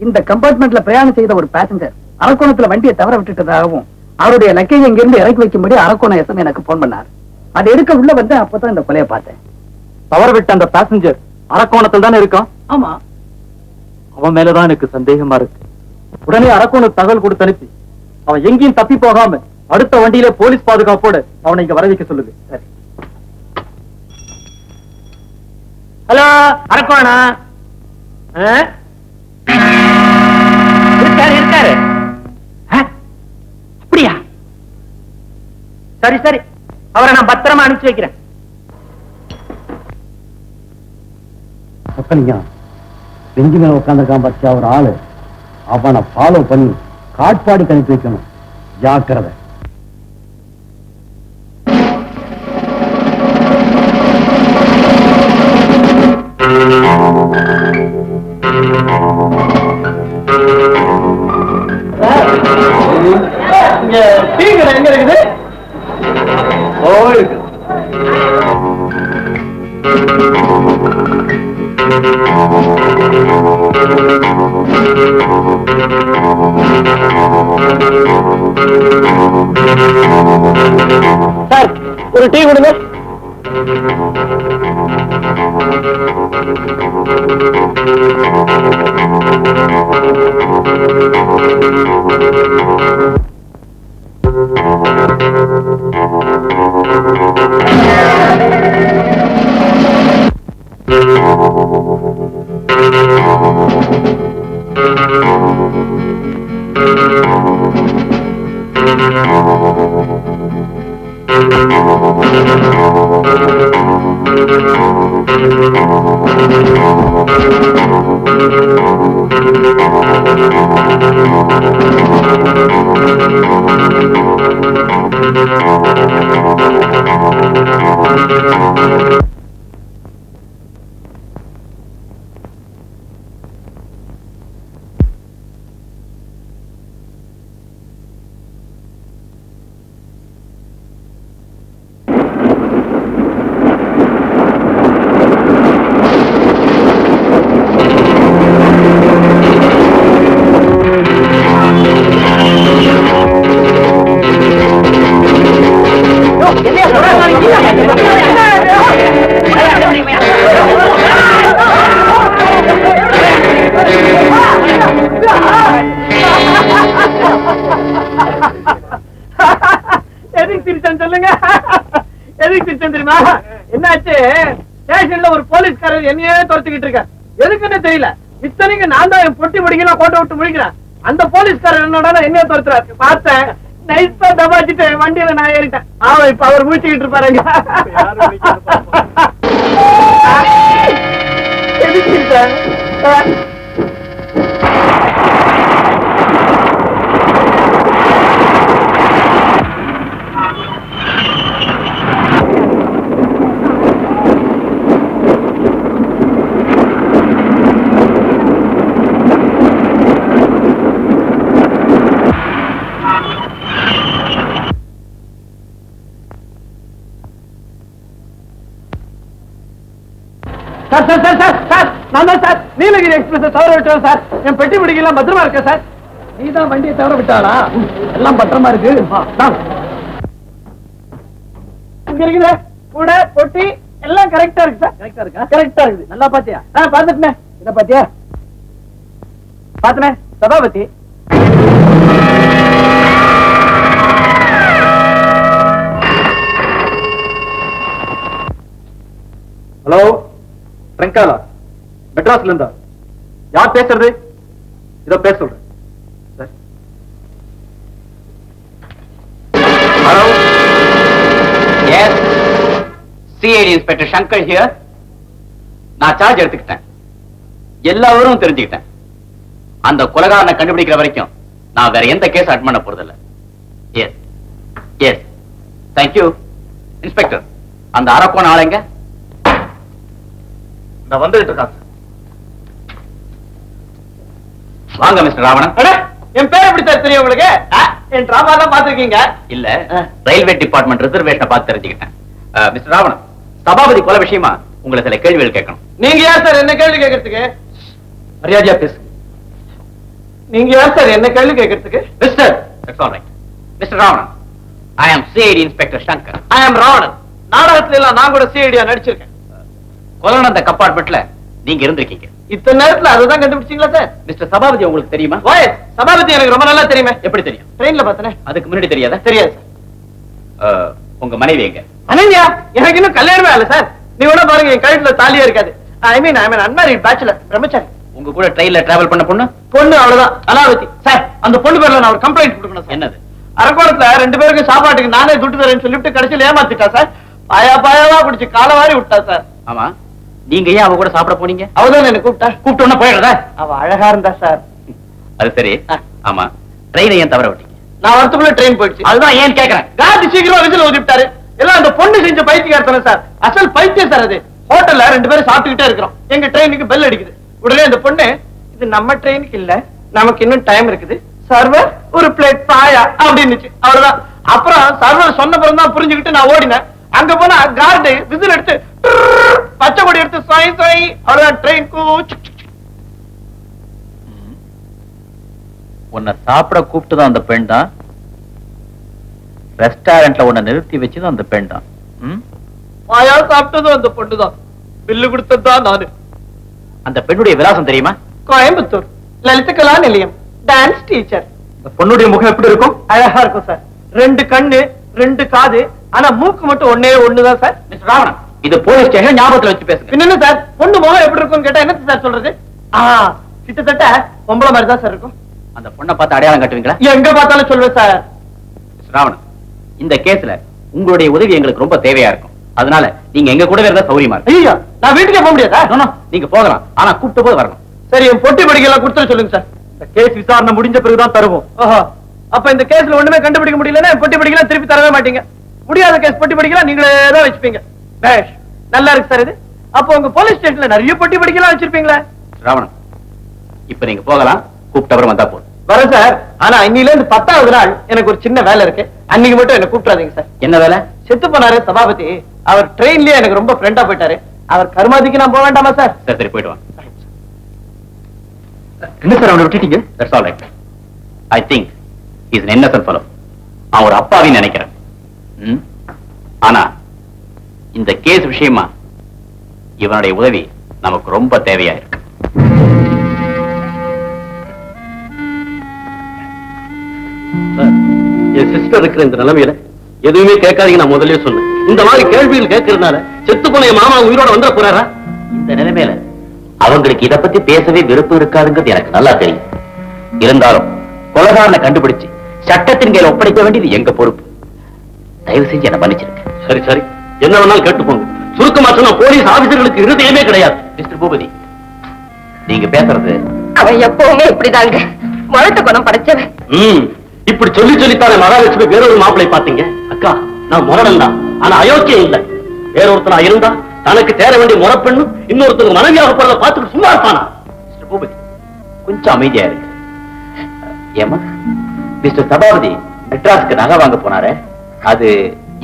இந்த கம்பார்ட்மெண்ட்ல பிரயாணம் செய்த ஒரு பேசஞ்சர் அரக்கோணத்துல வண்டியை தவற விட்டுட்டதாகவும் அவருடைய லக்கேஜ் இங்கிருந்து இறக்கி வைக்கும்படி அரக்கோணம் எஸ்எம் எனக்கு போன் பண்ணார். அதை எடுக்க உள்ள வந்து அப்பதான் இந்த கொலையை பார்த்தேன். தவற விட்ட அந்த பேசஞ்சர் அரக்கோணத்தில் தானே இருக்கான்? ஆமா. அவன் மேலதான் எனக்கு சந்தேகமா இருக்கு. உடனே அரக்கோணம் தகவல் கொடுத்து அனுப்பி அவன் எங்கேயும் தப்பி போகாம அடுத்த வண்டியில போலீஸ் பாதுகாப்போட அவனை இங்க வர வைக்க சொல்லுது. சரி. ஹலோ அரக்கோணம். இருக்காரு இருக்காரு. அப்படியா? சரி சரி, அவரை நான் பத்திரமா அனுப்பிச்சு வைக்கிறேன். பெஞ்சு மேல உட்காந்துருக்கான் பச்சா ஒரு ஆளு. அவனை ஃபாலோ பண்ணி காட்பாடி அனுப்பி வைக்கணும். ஜாக்கிரதை. எங்க இருக்குது? இருக்கு. சார் ஒரு டீ கொடுங்க. மாதிரி ஸ்டேஷன்ல ஒரு போலீஸ்காரர் என்னையே துரத்துக்கிட்டு இருக்க. எதுக்குன்னு தெரியல. இத்தனைக்கு நான் தான் என் பொட்டி முடிக்கலாம் கோட்டை விட்டு முடிக்கிறேன். அந்த போலீஸ்காரர் என்னோட என்னைய துரத்துறாரு. பார்த்தேன், நைஸா தபாச்சிட்டு வண்டியில நான் ஏறிட்டேன். இப்ப அவர் முடிச்சுக்கிட்டு இருப்பாருங்க. சார், நீலகிரி எக்ஸ்பிரஸ் தவற விட்டோம் சார். என் பெட்டி பிடிக்கலாம் பத்திரமா இருக்க சார். நீதான் வண்டியை தவற விட்டாளா? எல்லாம் பத்திரமா இருக்கு. இங்க இருக்குது கூட பொட்டி எல்லாம் கரெக்டா இருக்கு சார். கரெக்டா இருக்கா? கரெக்டா இருக்குது. நல்லா பாத்தியா? பாத்துட்டேன். இத பாத்தியா? பாத்தனே சபாபதி. ஹலோ, ட்ரங்காலா, மெட்ராஸ்ல இருந்தா யார் பேசுறது? இதோ பேச சொல்றேன். Hello, yes, CID inspector Shankar here. நான் சார்ஜ் எடுத்துக்கிட்டேன். எல்லாரும் தெரிஞ்சுக்கிட்டேன். அந்த கொலைகாரனை கண்டுபிடிக்கிற வரைக்கும் நான் வேற எந்த கேஸ் அட் பண்ண போறதில்ல. S S, thank you. இன்ஸ்பெக்டர், அந்த அரக்கோண ஆளுங்க நான் வந்துகிட்டு இருக்கான். வாங்க மிஸ்டர் ராவணன். என் பேர் எப்படி சார் தெரியும் உங்களுக்கு? என் டிராமா எல்லாம் பாத்துருக்கீங்க? இல்ல, ரயில்வே டிபார்ட்மெண்ட் ரிசர்வேஷனை பார்த்து தெரிஞ்சுக்கிட்டேன். மிஸ்டர் ராவணன், சபாபதி கொலை விஷயமா உங்களை சில கேள்விகள் கேட்கணும். நீங்க யார் சார் என்ன கேள்வி கேட்கறதுக்கு? மரியாதையா பேசு. நீங்க யார் சார் என்ன கேள்வி கேட்கறதுக்கு? Mister, that's all right. Mister Ravanan, I am CID inspector Shankar. I am Ravanan. நாடகத்துல எல்லாம் நான் கூட சிஐடியா நடிச்சிருக்கேன். கொலை நடந்த கம்பார்ட்மெண்ட்ல நீங்க இருந்திருக்கீங்க. இத்தனை நேரத்துல அதுதான் கண்டுபிடிச்சீங்களா சார்? மிஸ்டர் சபாபதி உங்களுக்கு தெரியுமா? சபாபதி எனக்கு ரொம்ப நல்லா தெரியுமே. எப்படி தெரியும்? ட்ரெயின்ல பார்த்தனே. அதுக்கு முன்னாடி தெரியாதா? தெரியாது சார். உங்க மனைவி எங்க? அனன்யா, எனக்கு இன்னும் கல்யாணமே ஆகல சார். நீ வேணா பாருங்க, என் கழுத்துல தாலியா இருக்காது. ஐ மீன் அன்மேரிட் பேச்சுலர், பிரம்மச்சாரி. உங்க கூட ட்ரெயின்ல டிராவல் பண்ண பொண்ணு? பொண்ணு அவ்வளவுதான், அலாவதி. சார், அந்த பொண்ணு பேர்ல நான் ஒரு கம்ப்ளைண்ட் கொடுக்கணும். என்னது? அரக்கோணத்துல 2 பேருக்கு சாப்பாட்டுக்கு நானே துட்டு தரேன்னு சொல்லிட்டு கடைசியில் ஏமாத்திட்டா சார். பாயாவா குடிச்சு காலவாரி விட்டா சார். ஆமா, நீங்க ஏன் அவ கூட சாப்பிட போனீங்க? அவதான் என்ன கூப்பிட்டா. கூப்பிட்டோன்னு போயிடுறதா? அவ அழகா இருந்தா சார். அது சரி. ஆமா, ட்ரெயினை ஏன் தவற விட்டீங்க? நான் வரத்துக்குள்ள ட்ரெயின் போயிடுச்சு. அதுதான் ஏன் கேக்குறேன். காந்தி சீக்கிரம் விசில் ஊதிட்டாரு. எல்லாம் அந்த பொண்ணு செஞ்ச பைத்தியக்காரத்தன சார். அசல் பைத்தியம் சார் அது. ஹோட்டல்ல 2 பேரும் சாப்பிட்டுக்கிட்டே இருக்கிறோம். எங்க ட்ரெயினுக்கு பெல் அடிக்குது. உடனே அந்த பொண்ணு, இது நம்ம ட்ரெயினுக்கு இல்ல, நமக்கு இன்னும் டைம் இருக்குது, சர்வர் ஒரு பிளேட் பாயா அப்படின்னுச்சு. அவ்வளவுதான். அப்புறம் சர்வர் சொன்ன பிறகு தான் புரிஞ்சுக்கிட்டு நான் ஓடினேன். அங்க போனா கார்டு விசில் எடுத்து பச்சை கொடி எடுத்து சொய் சொய், அவ்வளவுதான் ட்ரெயின் கூச்சு. உன்னை சாப்பிட கூப்பிட்டுதான் அந்த பெண் தான். ரெஸ்டாரண்ட்ல உன்னை நிறுத்தி வச்சதும் அந்த பெண் தான். பாயா சாப்பிட்டதும் அந்த பொண்ணு தான். பில்லு கொடுத்ததுதான் நானு. அந்த பெண்ணுடைய விலாசம் தெரியுமா? கோயம்புத்தூர் லலிதகலா நிலையம், டான்ஸ் டீச்சர். பொண்ணுடைய முகம் எப்படி இருக்கும்? அழகா இருக்கும் சார். 2 கண்ணு 2 காது, ஆனா மூக்கு மட்டும் ஒண்ணுதான் சார். மிஸ்டர் ராவணன், இது போலீஸ் ஸ்டேஷன், ஞாபகத்துல வச்சு பேசுங்க. என்ன சார், பொண்ணு முகம் எப்படி இருக்கும்னு கேட்டா என்ன சார் சொல்றது? கிட்டத்தட்ட பொம்பளை மாதிரி தான் சார் இருக்கும். அந்த பொண்ணை பார்த்து அடையாளம் காட்டுவீங்களா? எங்க பார்த்தாலும் சொல்லுவேன் சார். மிஸ்டர் ராவணன், இந்த கேஸ்ல உங்களுடைய உதவி எங்களுக்கு ரொம்ப தேவையா இருக்கும். அதனால நீங்க எங்க கூட இருந்தா சௌரியமா இருக்கு. ஐயா, நான் வீட்டுக்கே போக முடியாதா? நீங்க போகலாம், ஆனா கூப்பிட்டு போய் வரணும். சரி, என் பொட்டி படிக்கலாம் கொடுத்துட சொல்லுங்க சார். இந்த கேஸ் விசாரணை முடிஞ்ச பிறகுதான் தருவோம். ஓஹோ, அப்ப இந்த கேஸ்ல ஒண்ணுமே கண்டுபிடிக்க முடியலன்னா பொட்டி படிக்கலாம் திருப்பி தரவே மாட்டீங்க. முடியாத கேஸ் பொட்டி படிக்கலாம் நீங்களே தான் வச்சுப்பீங்க. பேஷ், நல்லா இருக்கு சார் இது. அப்போ உங்க போலீஸ் ஸ்டேஷன்ல நிறைய பொட்டி படிக்கலாம் வச்சிருப்பீங்களா? ராவணன், இப்ப நீங்க போகலாம், கூப்பிட்டவரும் வந்தா போதும். வரேன் சார். ஆனா இன்னில இருந்து 10வது நாள் எனக்கு ஒரு சின்ன வேலை இருக்கு. அன்னைக்கு மட்டும் என்ன கூப்பிடாதீங்க சார். என்ன வேலை? செத்து போனாரு சபாபதி. அவர் ட்ரெயின்லயே எனக்கு ரொம்ப ஃப்ரெண்டா போயிட்டாரு. அவர் கருமாதிக்கு நான் போக வேண்டாமா சார்? சரி சரி, போயிட்டு வாங்க. என்ன சார் அவனை விட்டுட்டீங்க? That's all right. I think he is an innocent fellow. அவன் ஒரு அப்பாவின்னு நினைக்கிறேன். ஆனா இந்த கேஸ் விஷயமா இவனுடைய உதவி நமக்கு ரொம்ப தேவையா இருக்கு. என் சிஸ்டர் இருக்கிற இந்த நிலைமையில எதுவுமே கேட்காதீங்க, நான் முதல்ல சொன்னேன். இந்த மாதிரி கேள்விகள் கேட்கறதுனால செத்து போன மாமா உயிரோட வந்துட போறாரா? இந்த நிலைமையில அவங்களுக்கு இத பத்தி பேசவே விருப்பம் இருக்காதுங்கிறது எனக்கு நல்லா தெரியும். இருந்தாலும் கொலைகாரனை கண்டுபிடிச்சு சட்டத்தின் கையில ஒப்படைக்க வேண்டியது எங்க பொறுப்பு. தயவு செஞ்சு என்ன மன்னிச்சிருக்க. சரி சரி, என்ன வேணாலும் கேட்டுப்போங்க. சுருக்கமா சொன்னா போலீஸ் ஆபீசர்களுக்கு இருதயமே கிடையாது. மிஸ்டர் பூபதி, நீங்க பேசுறது அவன் எப்பவுமே இப்படிதாங்க முரட்டு குணம் படைச்சவன். இப்படி சொல்லி சொல்லித்தானே மகாலட்சுமி வேறொரு மாப்பிளை பாத்தீங்க. அக்கா, நான் முரடன் தான், ஆனா அயோக்கியம் இல்ல. வேறொருத்தனா இருந்தா தனக்கு தேர வேண்டிய முறப்பெண்ணு இன்னொருத்தருக்கு மனைவியாக போறத பார்த்துட்டு சும்மா இருப்பானா? மிஸ்டர் பூபதி, கொஞ்சம் அமைதியா இருக்கு. ஏமா, மிஸ்டர் சபாபதி மெட்ராஸுக்கு நகை வாங்க போனாரே, அது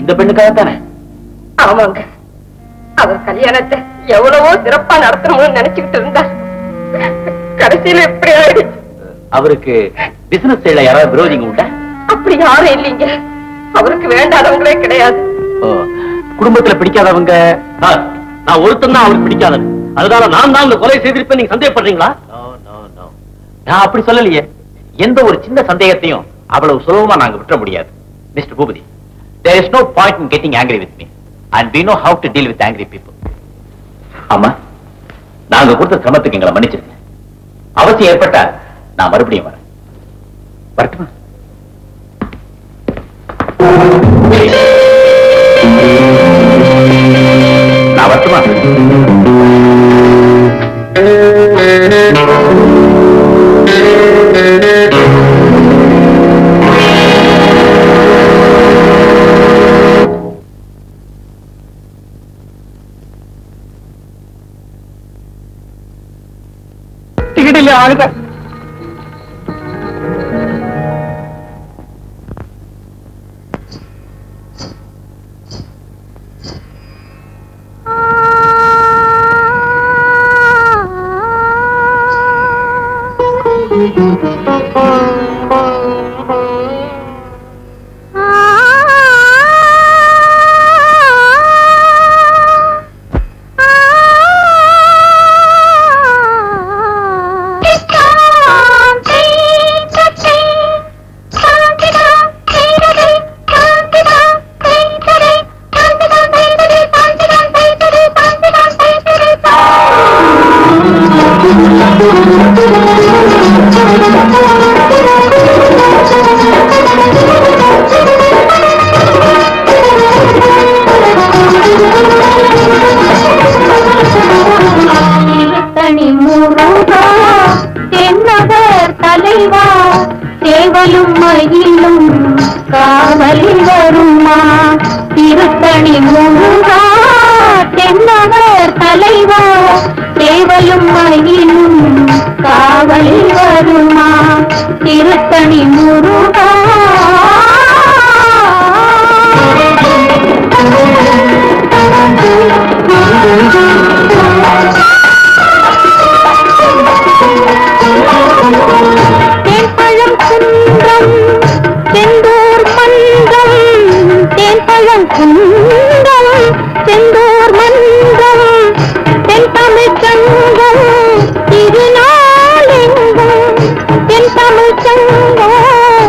இந்த பெண்ணுக்காகத்தானே? ஆமாங்க, அவர் கல்யாணத்தை எவ்வளவோ சிறப்பா நடத்தணும்னு நினைச்சுக்கிட்டு இருந்தார். கடைசியில எப்படி ஆயிடுச்சு. அவருக்கு பிசினஸ் செய்யல யாராவது விரோதிங்க உண்டா? அப்படி யாரும் இல்லைங்க. அவருக்கு வேண்டாதவங்களே கிடையாது. குடும்பத்துல பிடிக்காதவங்க? நான் ஒருத்தன் தான் அவருக்கு பிடிக்காதவன். அதனால நான் தான் இந்த கொலை செய்திருப்பேன் நீங்க சந்தேகப்படுறீங்களா? நான் அப்படி சொல்லலையே. எந்த ஒரு சின்ன சந்தேகத்தையும் அவ்வளவு சுலபமா நாங்க விட்டுற முடியாது. Mister Bhupathi, there is no point in getting angry with me and we know how to deal with angry people. ஆமா, நாங்க கொடுத்த சிரமத்துக்கு எங்களை மன்னிச்சிருங்க. அவசியம் ஏற்பட்டா நான் மறுபடியும் வரேன். வரட்டுமா? நான் வரட்டுமா? டிக்கெட் இல்ல ஆகுதா? திருநாளெங்கும் தென் தமிழ் சங்கம்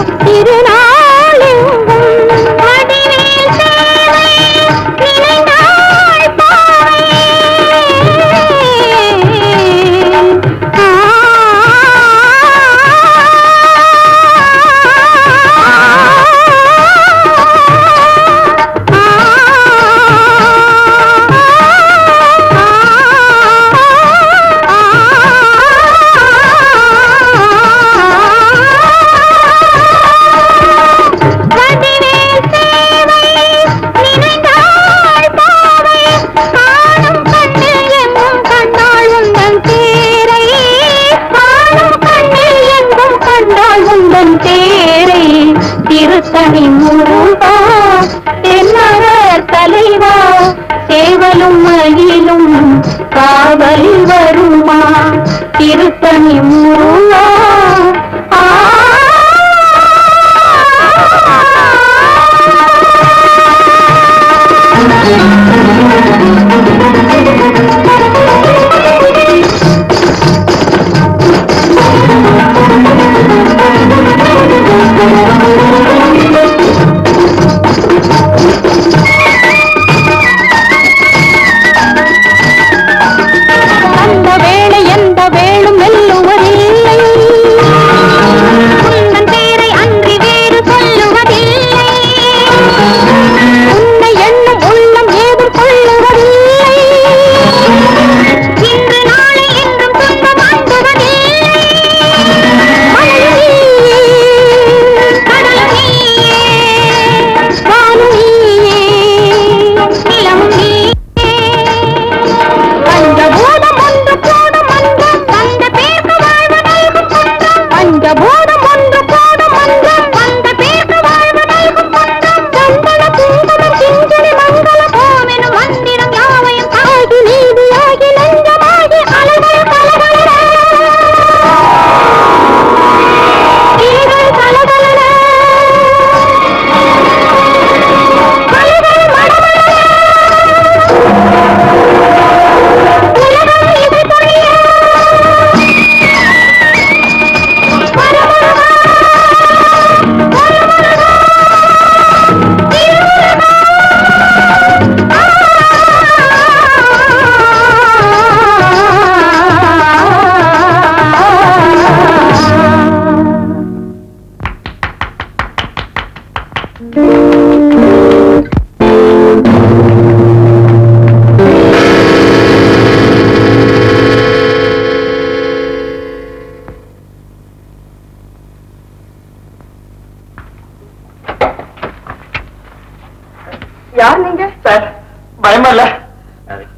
பயமா இல்ல?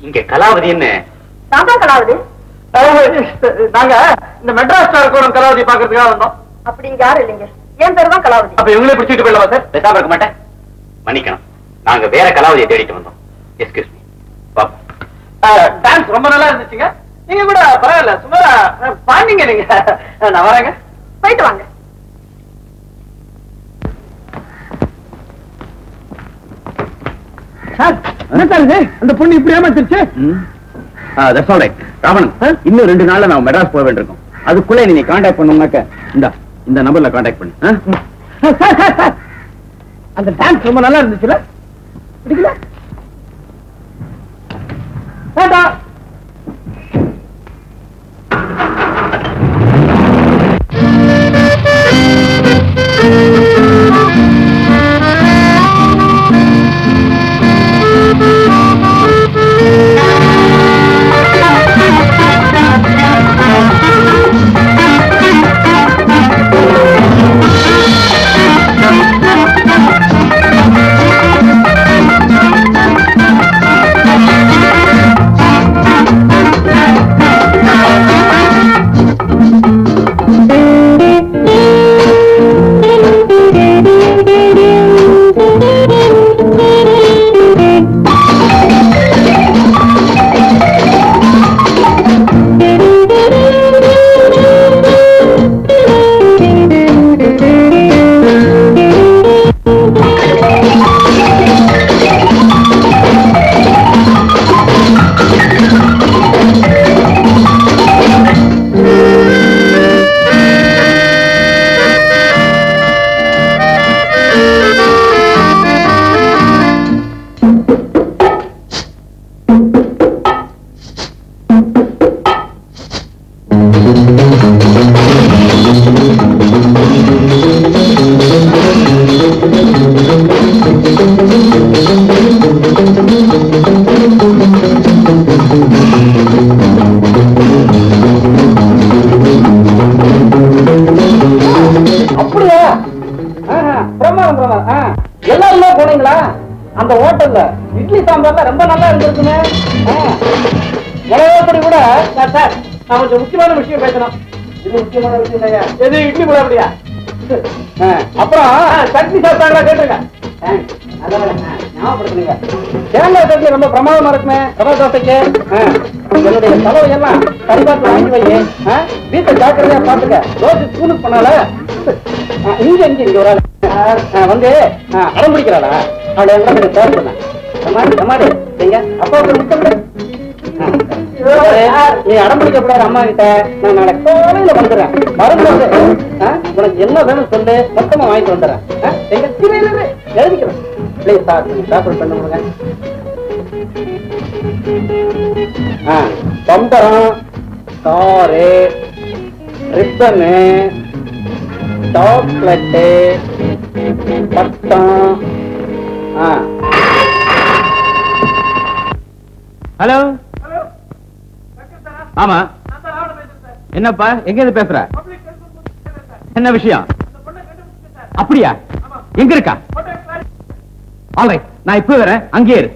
இங்க கலாவதின்னு நான் தான் கலாவதி. நாங்க இந்த மெட்ராஸ் ஸ்டார் கோரம் கலாவதி பாக்குறதுக்காக வந்தோம். அப்படி இங்க யாரும் இல்லைங்க. என் பேர் தான் கலாவதி. அப்ப இவங்களே பிடிச்சிட்டு போயிடலாமா சார்? பேசாம இருக்க மாட்டேன். மன்னிக்கணும், நாங்க வேற கலாவதியை தேடிட்டு வந்தோம். Excuse me. டான்ஸ் ரொம்ப நல்லா இருந்துச்சுங்க. நீங்க கூட பரவாயில்ல, சுமாரா பாண்டிங்க நீங்க. நான் வரேங்க. போயிட்டு வாங்க. சார் என்ன சார் இது? அந்த பொண்ணு இப்படி ஏமாத்திருச்சு. That's all right. ராமன், இன்னும் 2 நாள்ல நான் மெட்ராஸ் போக வேண்டியிருக்கோம். அதுக்குள்ள நீங்க கான்டாக்ட் பண்ணணும்னாக்க இந்த நம்பர்ல கான்டாக்ட் பண்ணு. சார் சார் சார் அந்த டான்ஸ் ரொம்ப நல்லா இருந்துச்சுல? பிடிக்கல? வேண்டாம். எல்லாரும் போனீங்களா? அந்த ஹோட்டல்ல இட்லி சாம்பார்ல ரொம்ப நல்லா இருந்திருக்குமே. உலகப்படி கூட சார் நான் கொஞ்சம் முக்கியமான விஷயம் பேசணும். இது முக்கியமான விஷயம் இல்லையா? எது இட்லி கூட அப்படியா? அப்புறம் சட்னி சாப்பிட்டாங்களா கேட்டுருங்க. ஞாபகப்படுத்துங்க. தேங்காய் சட்னி ரொம்ப பிரமாதமா இருக்குமே ரவா தோசைக்கு. என்னுடைய செலவு எல்லாம் சரிபார்த்து வாங்கி வை. வீட்டை ஜாக்கிரதையா பாத்துக்க. தோசை ஸ்கூலுக்கு பண்ணால இங்க ஒரு ஆள் வந்து அடம் பிடிக்கிறாளா? அவளை எங்க பேர் பண்ண அப்பாவுக்கு முத்தம் நீ அடம் பிடிக்க கூடாது அம்மா கிட்ட. நான் நாளை காலையில வந்துடுறேன். வரும்போது உனக்கு என்ன வேணும் சொல்லு, மொத்தமா வாங்கிட்டு வந்துடுறேன். எழுதிக்கிறேன். பிளீஸ் சாப்பிட பண்ணுங்க. பம்பரம், காரு, ரிப்பனு, சாக்லேட்டு, பட்டம். ஹலோ. ஆமா, என்னப்பா எங்க இருந்து பேசுற? என்ன விஷயம்? அப்படியா? எங்க இருக்கா? ஆல்ரைட், நான் இப்ப வரேன், அங்கே இரு.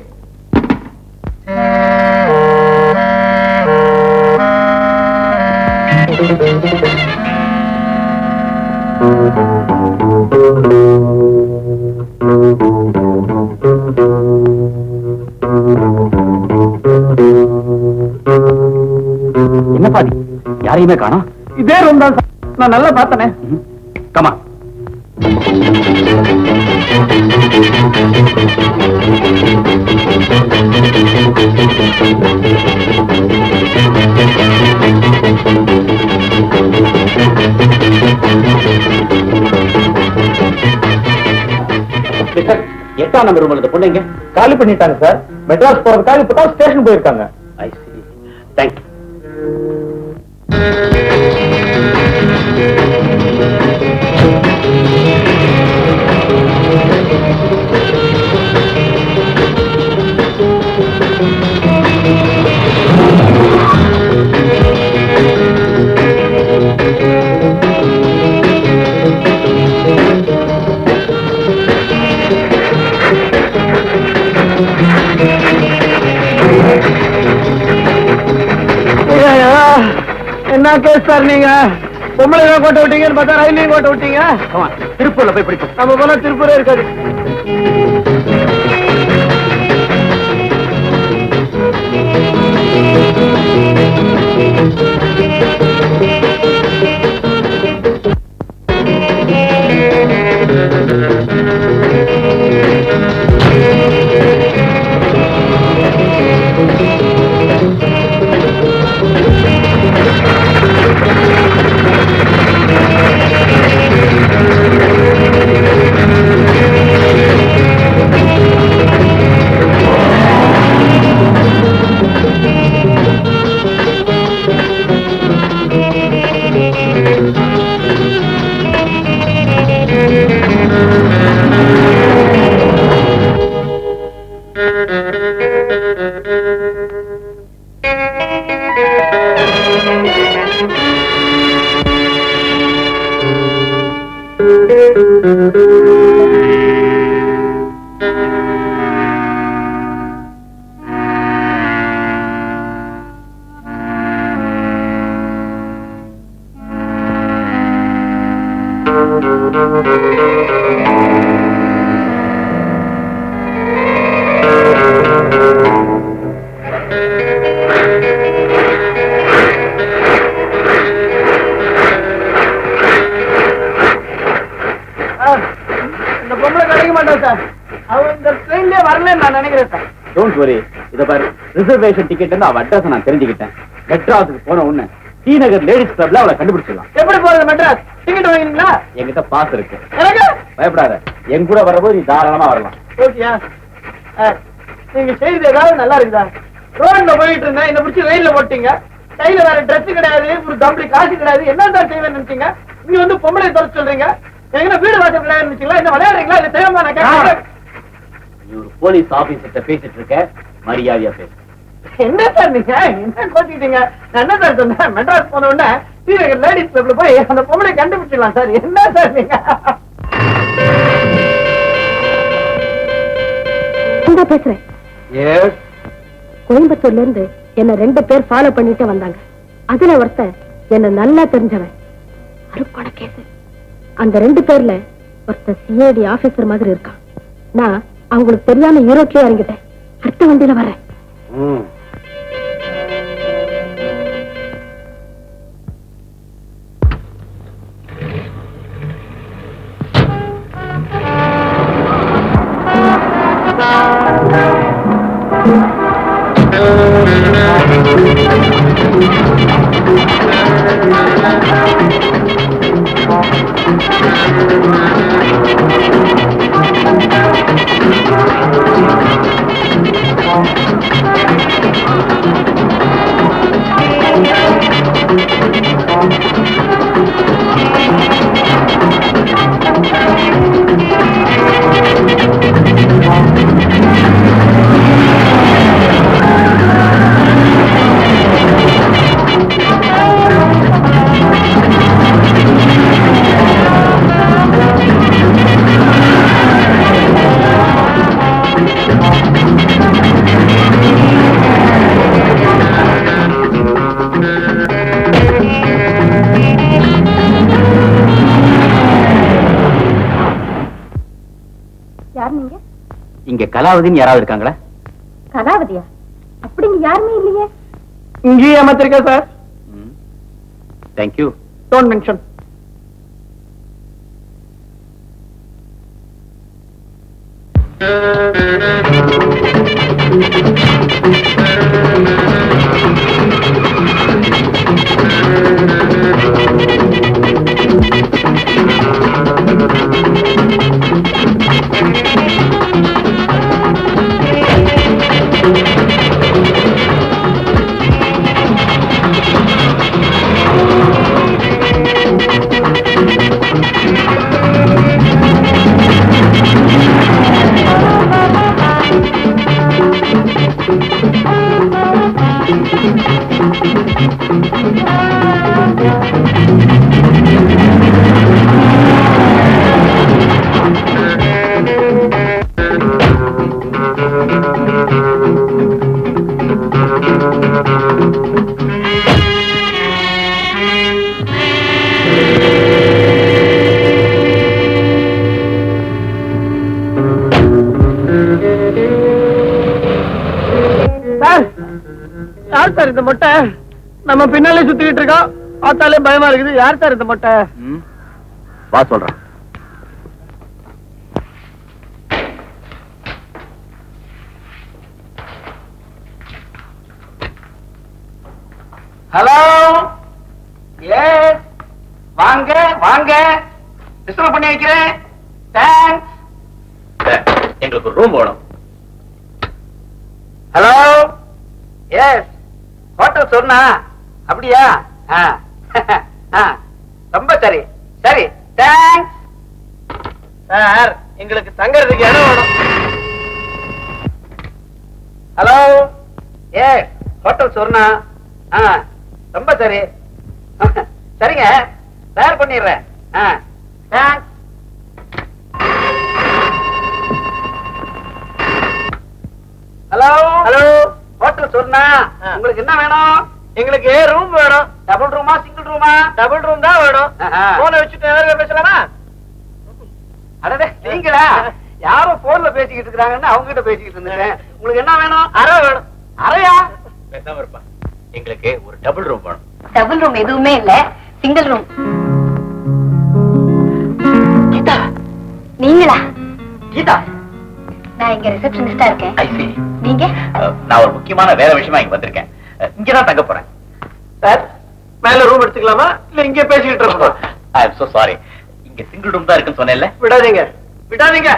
என்ன பாதி யாரையுமே காணோம். இதே ரூம் தான் நான் நல்லா பார்த்தனே. கமா. எட்டாம் நம்பர் ரூம்ல இந்த பொண்ணுங்க காலி பண்ணிட்டாங்க சார். மெட்ராஸ் போறதுக்காக இப்பதான் ஸ்டேஷன் போயிருக்காங்க. ஐ சி. தேங்க்யூ. என்ன கேஸ் சார் நீங்க பொம்பளை கோட்டை விட்டீங்கன்னு பார்த்தா ரயிலையும் கோட்டை விட்டீங்க. திருப்பூர்ல போய் படிப்போம். நம்ம போனா திருப்பூரே இருக்காது. இந்த பொம்பளை கிடைக்க மாட்டேன் சார். அவன் இந்த ட்ரெயின்லயே வரலன்னு நான் நினைக்கிறேன் சார். Don't worry. இத பாரு, ரிசர்வேஷன் டிக்கெட் அவ அட்ரஸ் நான் தெரிஞ்சுக்கிட்டேன். மெட்ராஸுக்கு போன உடனே ஸ்ரீநகர் லேடிஸ் கிளப்ல அவளை கண்டுபிடிச்சிடலாம். எப்படி போறது மெட்ராஸ்? டிக்கெட் வாங்கினீங்களா? என்கிட்ட பாஸ் இருக்கு. எனக்கு பயப்படாத, என் கூட வரபோது நீ தாராளமா வரலாம். ஓகேயா? நீங்க செய்து ஏதாவது நல்லா இருக்குதா? ரோட்ல போயிட்டு இருந்தேன், என்ன பிடிச்சி ரயில்ல போட்டீங்க. கையில வேற ட்ரெஸ் கிடையாது, ஒரு தம்பி காசு கிடையாது. என்ன தான் செய்வேன்னு நினைச்சீங்க? இங்க வந்து பொம்பளை தொலை சொல்றீங்க. எங்க வீடு வாசல் விளையாட நினைச்சீங்களா? என்ன விளையாடுறீங்களா? இல்ல செய்யாம நான் கேட்கிறேன். நீ ஒரு போலீஸ் ஆபீசர்கிட்ட பேசிட்டு இருக்க, மரியாதையா பேசு. என்ன சார் நீங்க என்ன கோச்சிட்டீங்க? நான் என்ன சார் சொன்னேன்? மெட்ராஸ் போன உடனே ஸ்ரீநகர் லேடிஸ் கிளப்ல போய் அந்த பொம்பளை கண்டுபிடிச்சிடலாம் சார். என்ன சார் நீங்க? பேசுறேன். எஸ், கோயம்புத்தூர்ல இருந்து என்ன 2 பேர் ஃபாலோ பண்ணிட்டு வந்தாங்க. அதுல ஒருத்தன் என்ன நல்லா தெரிஞ்சவன். அருப்பட கேஸ். அந்த 2 பேர்ல ஒருத்தன் சிஐடி ஆபீசர் மாதிரி இருக்கான். நான் அவங்களுக்கு தெரியாம யூரோப்லயே இறங்கிட்டேன். அடுத்த வண்டியில வரேன். இங்க கலாவதின்னு யாராவது இருக்காங்களா? கலாவதியா? அப்படிங்க யாருமே இல்லையே. இங்கேயே ஏமாத்திருக்கா சார். தேங்க்யூ. Don't mention. யார் சார் இந்த மொட்டை? நம்ம பின்னாலே சுத்திக்கிட்டு இருக்கோம். பார்த்தாலே பயமா இருக்குது. யார் சார் இந்த மொட்டை? வா சொல்றேன். ஹலோ, எஸ், வாங்க வாங்க, ரிசர்வ் பண்ணி வைக்கிறேன். தேங்க்ஸ். எங்களுக்கு ரூம் வேணும். ஹலோ, எஸ், ஹோட்டல் சொன்னா அப்படியா? ரொம்ப சரி சரி, தேங்க்ஸ். சார், எங்களுக்கு தங்கறதுக்கு இடம் வேணும். ஹலோ, எஸ், ஹோட்டல் சொன்னா ரொம்ப சரி. சரிங்க, தயார் பண்ணிடுறேன். தேங்க்ஸ். ஹலோ ஹலோ, ஹோட்டல் சொன்னா உங்களுக்கு என்ன வேணும்? எங்களுக்கு ரூம் வேணும். டபுள் ரூமா சிங்கிள் ரூமா? டபுள் ரூம் தான் வேணும். போனை வச்சுட்டு பேசலாமா? அடடே, நீங்களா? யாரோ போன்ல பேசிக்கிட்டு இருக்காங்கன்னு அவங்க கிட்ட பேசிக்கிட்டு இருந்தேன். உங்களுக்கு என்ன வேணும்? அறை வேணும். அறையா? பேசாம இருப்பா. எங்களுக்கு ஒரு டபுள் ரூம் வேணும். டபுள் ரூம் எதுவுமே இல்ல, சிங்கிள் ரூம். கீதா, நீங்களா? கீதா, நான் இங்க ரிசப்ஷனிஸ்டா இருக்கேன். I see. நீங்க? நான் ஒரு முக்கியமான வேலை விஷயமா இங்க வந்திருக்கேன். இங்கதான் தங்க போறேன். சார், மேல ரூம் எடுத்துக்கலாமா இல்ல இங்கே பேசிக்கிட்டு இருக்கோம்? I am so sorry. இங்க சிங்கிள் ரூம் தான் இருக்குன்னு சொன்னேன்ல. விடாதீங்க விடாதீங்க,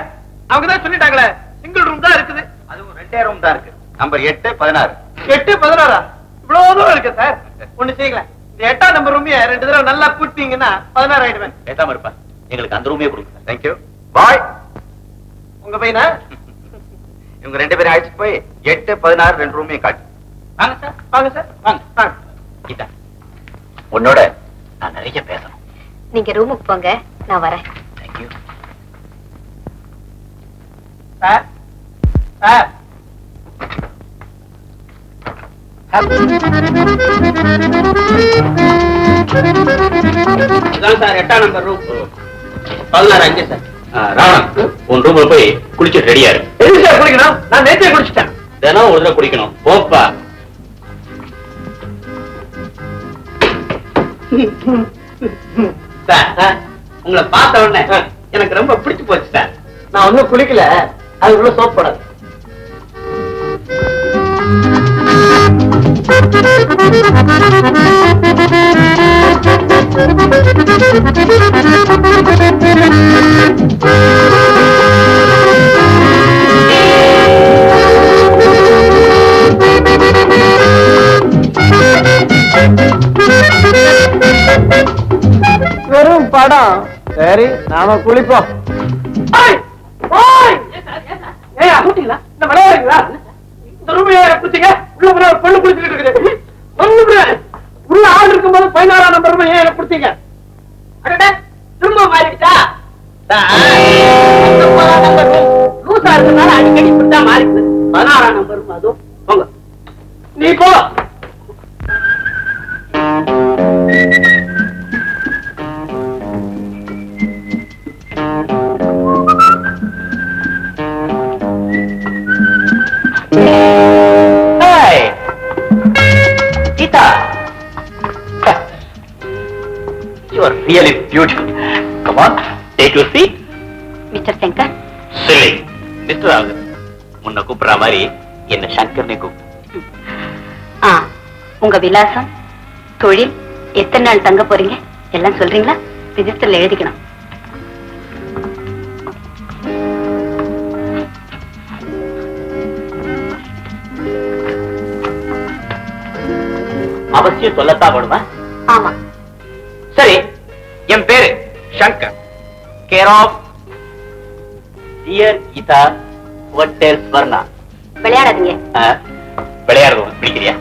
அவங்க தான் சொல்லிட்டாங்களே சிங்கிள் ரூம் தான் இருக்குது. அதுவும் 2 ரூம் தான் இருக்கு. நம்பர் 8, 16. 8, 16? இவ்வளவு தூரம் இருக்கு சார். ஒண்ணு செய்யுங்களேன், இந்த 8ஆம் நம்பர் ரூமைய 2 தடவை நல்லா கூட்டிங்கன்னா 16 ஆயிடுவேன். பேசாம இருப்பா. எங்களுக்கு அந்த ரூமே கொடுங்க. தேங்க்யூ. பாய். உங்க பையனா? இவங்க 2 பேரும் அழைச்சிட்டு போய் 8, 16 2 ரூமையும் காட்டு. வாங்க சார், வாங்க சார், வாங்க. கீதா, உன்னோட நான் நிறைய பேசணும். நீங்க ரூமுக்கு போங்க, நான் வரேன். தேங்க்யூ. சார், சார், இதான் சார் 8ஆம் நம்பர் ரூம். 16 அங்கே சார். ராவணா, உன் ரூம்ல போய் குளிச்சுட்டு ரெடியா இரு. எது சார் குடிக்கணும்? நான் நேற்றே குடிச்சிட்டேன். தினம் ஒரு தடவை குடிக்கணும். போப்பா. சார், உங்களை பார்த்த உடனே எனக்கு ரொம்ப பிடிச்சு போச்சு சார். நான் ஒன்னும் குளிக்கல, அதுக்குள்ள சோப் போடாது. வெறும் படம். சரி, நாம குளிப்போம். இந்த விளையாடுங்களா? இந்த ரூமையா குளிச்சீங்க? உள்ள போன ஒரு பொண்ணு குளிச்சுட்டு இருக்குது. உள்ள ஆள் இருக்கும்போது 16ஆம் நம்பர் ரூம் ஏன் குளிச்சீங்க? திரும்ப மாறிடுச்சா? லூசா இருக்கிறதுனால அடிக்கடி இப்படிதான் மாறிடுது. 16ஆம் நம்பர் ரூம் அதுவும் போங்க. நீ போ. Geeta, you are really beautiful. Come on, take your seat. Mister Shankar. Silly, Mr. Raghun. முன்ன கூப்பிடுற மாதிரி என்ன சங்கர்னே கூப்பிடு. உங்க விலாசம், தொழில், எத்தனை நாள் தங்க போறீங்க எல்லாம் சொல்றீங்களா? ரிஜிஸ்டர்ல எழுதிக்கணும். அவசியம் சொல்லத்தான் வேணுமா? ஆமா. சரி, என் பேரு Shankar. Care of dear Geetha, hotel Swarna. விளையாடாதீங்க. விளையாடுறது பிடிக்கிறியா?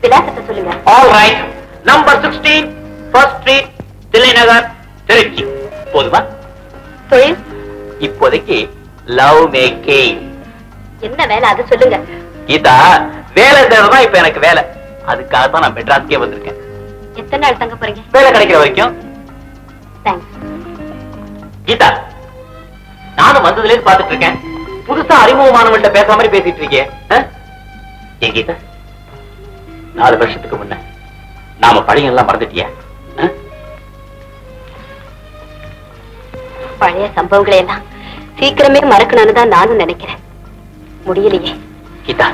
விலாசத்தை சொல்லுங்க. All right. Number 16 first street, Thillai Nagar, Trichy. போதுமா? தொழில்? இப்போதைக்கு லவ் மேக்கிங். என்ன வேலை அது சொல்லுங்க. கீதா, வேலை தேவைதான் இப்ப எனக்கு வேலை. அதுக்காக தான் நான் மெட்ராஸ்க்கே வந்திருக்கேன். எத்தனை நாள் தங்க போறீங்க? வேலை கிடைக்கிற வரைக்கும். தேங்க்ஸ். கீதா, நானும் வந்ததுல இருந்து பாத்துட்டு இருக்கேன். புதுசா அறிமுகமானவன்கிட்ட பேசுற மாதிரி பேசிட்டு இருக்கேன். ஏன் கீதா, 4 வருஷத்துக்கு முன்ன நாம பழைய எல்லாம் மறந்துட்டியா? பழைய சம்பவங்களை எல்லாம் சீக்கிரமே மறக்கணும்னு தான் நானும் நினைக்கிறேன். முடியலையே. கீதா,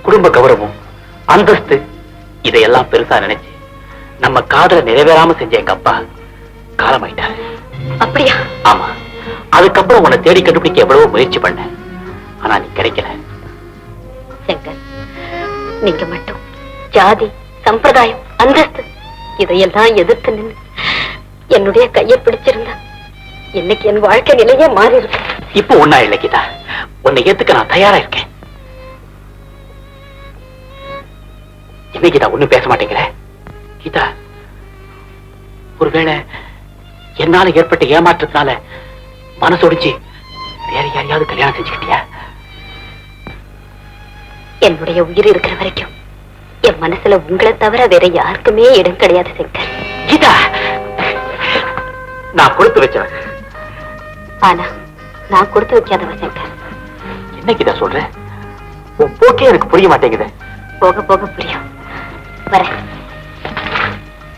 குடும்ப கௌரவம், அந்தஸ்து இதையெல்லாம் பெருசா நினைச்சு நம்ம காதல நிறைவேறாம செஞ்ச எங்க அப்பா காலமாயிட்டாரு. அப்படியா? ஆமா. அதுக்கப்புறம் உன்னை தேடி கண்டுபிடிக்க எவ்வளவோ முயற்சி பண்ணேன். ஆனா நீ கிடைக்கல. சங்கர், நீங்க மட்டும் ஜாதி, சம்பிரதாயம், அந்தஸ்து இதையெல்லாம் எதிர்த்து நின்று என்னுடைய கையை பிடிச்சிருந்தா இன்னைக்கு என் வாழ்க்கை நிலையே மாறி இருக்கு. இப்போ ஒன்னா இல்லை கீதா, உன்னை ஏத்துக்க நான் தயாரா இருக்கேன். என்ன கீதா ஒண்ணும் பேச மாட்டேங்கிற? கீதா, ஒருவேளை என்னால ஏற்பட்ட ஏமாற்றத்தினால மனசொடிச்சு வேற யாரையாவது கல்யாணம் செஞ்சுக்கிட்டியா? என்னுடைய உயிர் இருக்கிற வரைக்கும் என் மனசுல உங்களை தவிர வேற யாருக்குமே இடம் கிடையாது சங்கர். கீதா, நான் கொடுத்து வச்சவன். ஆனா நான் கொடுத்து வைக்காதவ சங்கர். என்ன கீதா சொல்ற? உன் போக்கே எனக்கு புரிய மாட்டேங்குது. போக போக புரியும். வர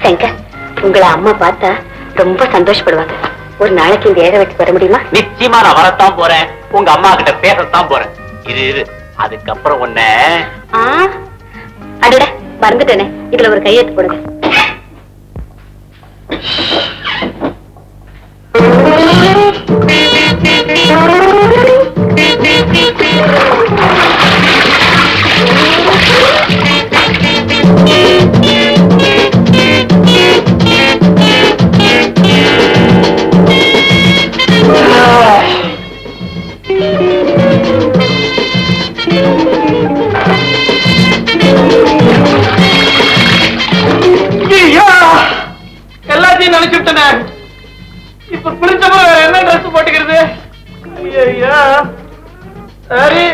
சங்கர், உங்களை அம்மா பார்த்தா ரொம்ப சந்தோஷப்படுவாங்க. ஒரு நாளைக்கு இந்த ஏழை வெட்டி வர முடியுமா? நிச்சயமா நான் வரத்தான் போறேன். உங்க அம்மா கிட்ட பேசத்தான் போறேன். இரு, அதுக்கப்புறம் உன்ன அடட மறந்துட்டேனே, இதுல ஒரு கையெழுத்து போடுங்க. எல்லாத்தையும் நினைச்சுட்டேனே. இப்ப குளிச்சப்போ வேற என்ன ட்ரெஸ் போட்டுக்கிறது? ஐயா, சரி,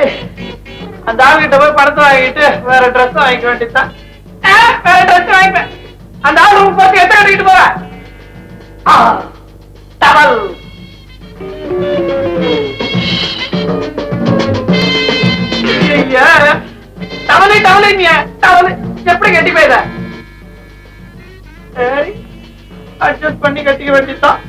அந்த ஆள்கிட்ட போய் பணத்தை வாங்கிட்டு வேற ட்ரெஸ் வாங்கிக்க வேண்டியதுதான். வேற ட்ரெஸ் வாங்கிப்பேன். அந்த ஆள் ரூம் பார்த்து எத்த கட்டிக்கிட்டு போவேன். டவல் டவலு டவலு டவலு எப்படி கட்டி போயிட? சரி, அட்ஜஸ்ட் பண்ணி கட்டிக்க வேண்டியதுதான்.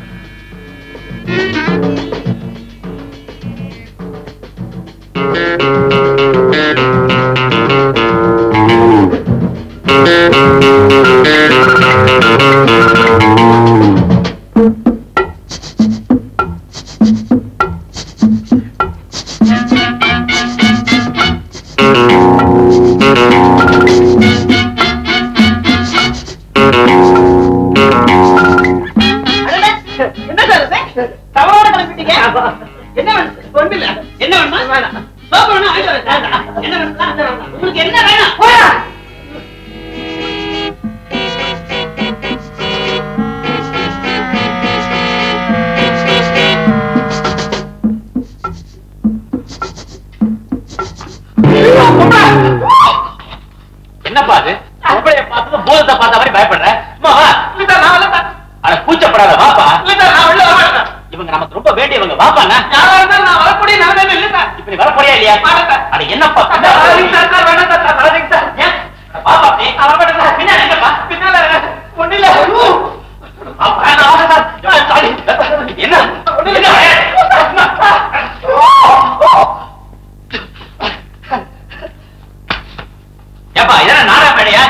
என்னப்பா அது? உங்களைய பார்த்தது போதத்தை பார்த்த மாதிரி பயப்படுற? கூச்சப்படாத, வாப்பா. இவங்க நமக்கு ரொம்ப வேண்டியவங்க, வாப்பா. நான் வரக்கூடிய நிலைமையில இல்ல. இப்ப நீ வரப்போறியா இல்லையா? அது என்னப்பா? பாப்பா, பின்னாடி என்னப்பா? பின்னால ஒண்ணு இல்ல. என்ன ஏப்பா, இதெல்லாம் நாடா மேடையா?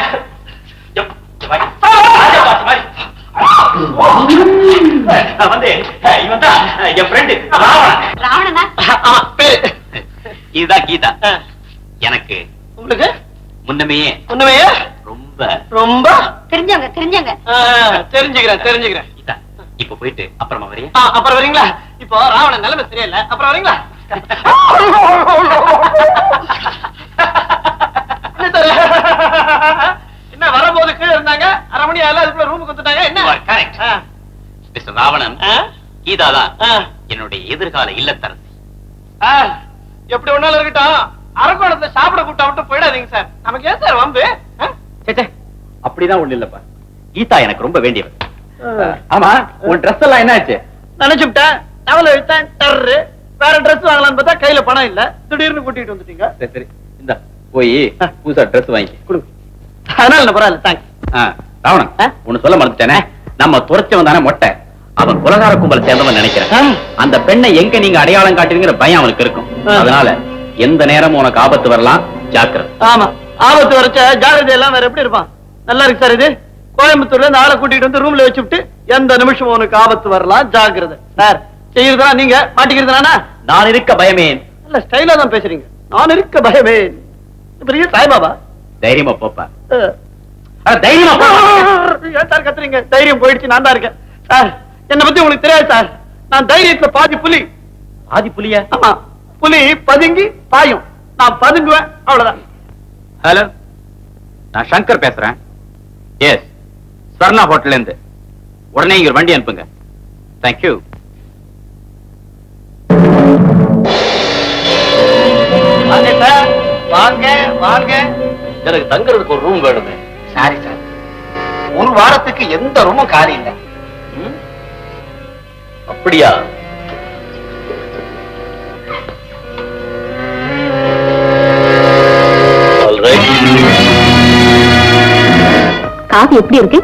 வந்து இவன் தான் என் ஃப்ரெண்டு ராவணனா? இதுதான் கீதா. எனக்கு உங்களுக்கு முன்னமையே ரொம்ப ரொம்ப தெரிஞ்சவங்க தெரிஞ்சுக்கிறேன். கீதா, இப்ப போயிட்டு அப்புறமா வரையா? அப்புறம் வரீங்களா? இப்போ ராவணன் நிலைமை சரியில்லை, அப்புறம் வரீங்களா? என்ன வரும்போது கீழே இருந்தாங்க, அரை மணி ஆகல, அதுக்குள்ள ரூமுக்கு வந்துட்டாங்க. என்ன கரெக்ட் மிஸ்டர் ராவணன், கீதா தான் என்னுடைய எதிர்கால இல்லத்தரசி. எப்படி ஒன்னாலும் இருக்கட்டும், அரக்கோணத்துல சாப்பிட கூட்டா மட்டும் போயிடாதீங்க சார். நமக்கு ஏன் சார் வம்பு? அப்படிதான் ஒண்ணு இல்லப்பா. கீதா எனக்கு ரொம்ப வேண்டியவன். ஆமா, உன் ட்ரெஸ் எல்லாம் என்ன ஆச்சு? நினைச்சுட்டேன், டவல் இழுத்தேன், டர்ரு. வேற ட்ரெஸ் வாங்கலாம்னு பார்த்தா கையில பணம் இல்ல, திடீர்னு கூட்டிட்டு வந்துட்டீங்க. சரி, இந்த போய் புதுசா ட்ரெஸ் வாங்கி கொடுங்க. அதனால பரவாயில்ல தேங்க்ஸ். ராவணன் ஒண்ணு சொல்ல மறந்துட்டேனே, நம்ம துரைச்சவன் தானே மொட்டை, அவன் குலகார கும்பலை சேர்ந்தவன் நினைக்கிறேன். அந்த பெண்ணை எங்க நீங்க அடையாளம் காட்டுறீங்கிற பயம் அவனுக்கு இருக்கும். அதனால எந்த நேரமும் உனக்கு ஆபத்து வரலாம், ஜாக்கிரதை. ஆமா, ஆபத்து வரச்ச ஜாகிரதை எல்லாம் வேற எப்படி இருப்பான்? நல்லா இருக்கு சார். இது கோயம்புத்தூர்ல இருந்து ஆளை கூட்டிட்டு வந்து ரூம்ல வச்சுட்டு எந்த நிமிஷம் உனக்கு ஆபத்து வரலாம், ஜாகிரதை. சார் செய்யறதா நீங்க மாட்டிக்கிறதுனா? நான் இருக்க பயமே. இல்ல ஸ்டைலா தான் பேசுறீங்க. நான் இருக்க பயமே. பெரிய சாய்பாபா. தைரியமா போப்பா, தைரியமா போ. ஏன் சார் கத்துறீங்க? தைரியம் போயிடுச்சு, நான் தான் இருக்கேன். சார் என்ன பத்தி உங்களுக்கு தெரியாது சார். நான் தைரியத்துல பாதி புலி. ஆதி புலியா? ஆமா, புலி பதுங்கி பாயும், நான் பதுங்குவேன், அவ்வளவுதான். ஹலோ, நான் சங்கர் பேசுறேன். எஸ், ஸ்வர்ணா ஹோட்டல்ல இருந்து. உடனே இங்க வண்டி அனுப்புங்க. தேங்க்யூ. வாங்க சார், வாங்க வாங்க. எனக்கு தங்குறதுக்கு ஒரு ரூம் வேணுமே. சாரி சார், ஒரு வாரத்துக்கு எந்த ரூமும் காலி இல்லை. அப்படியா? காஃபி எப்படி இருக்கு?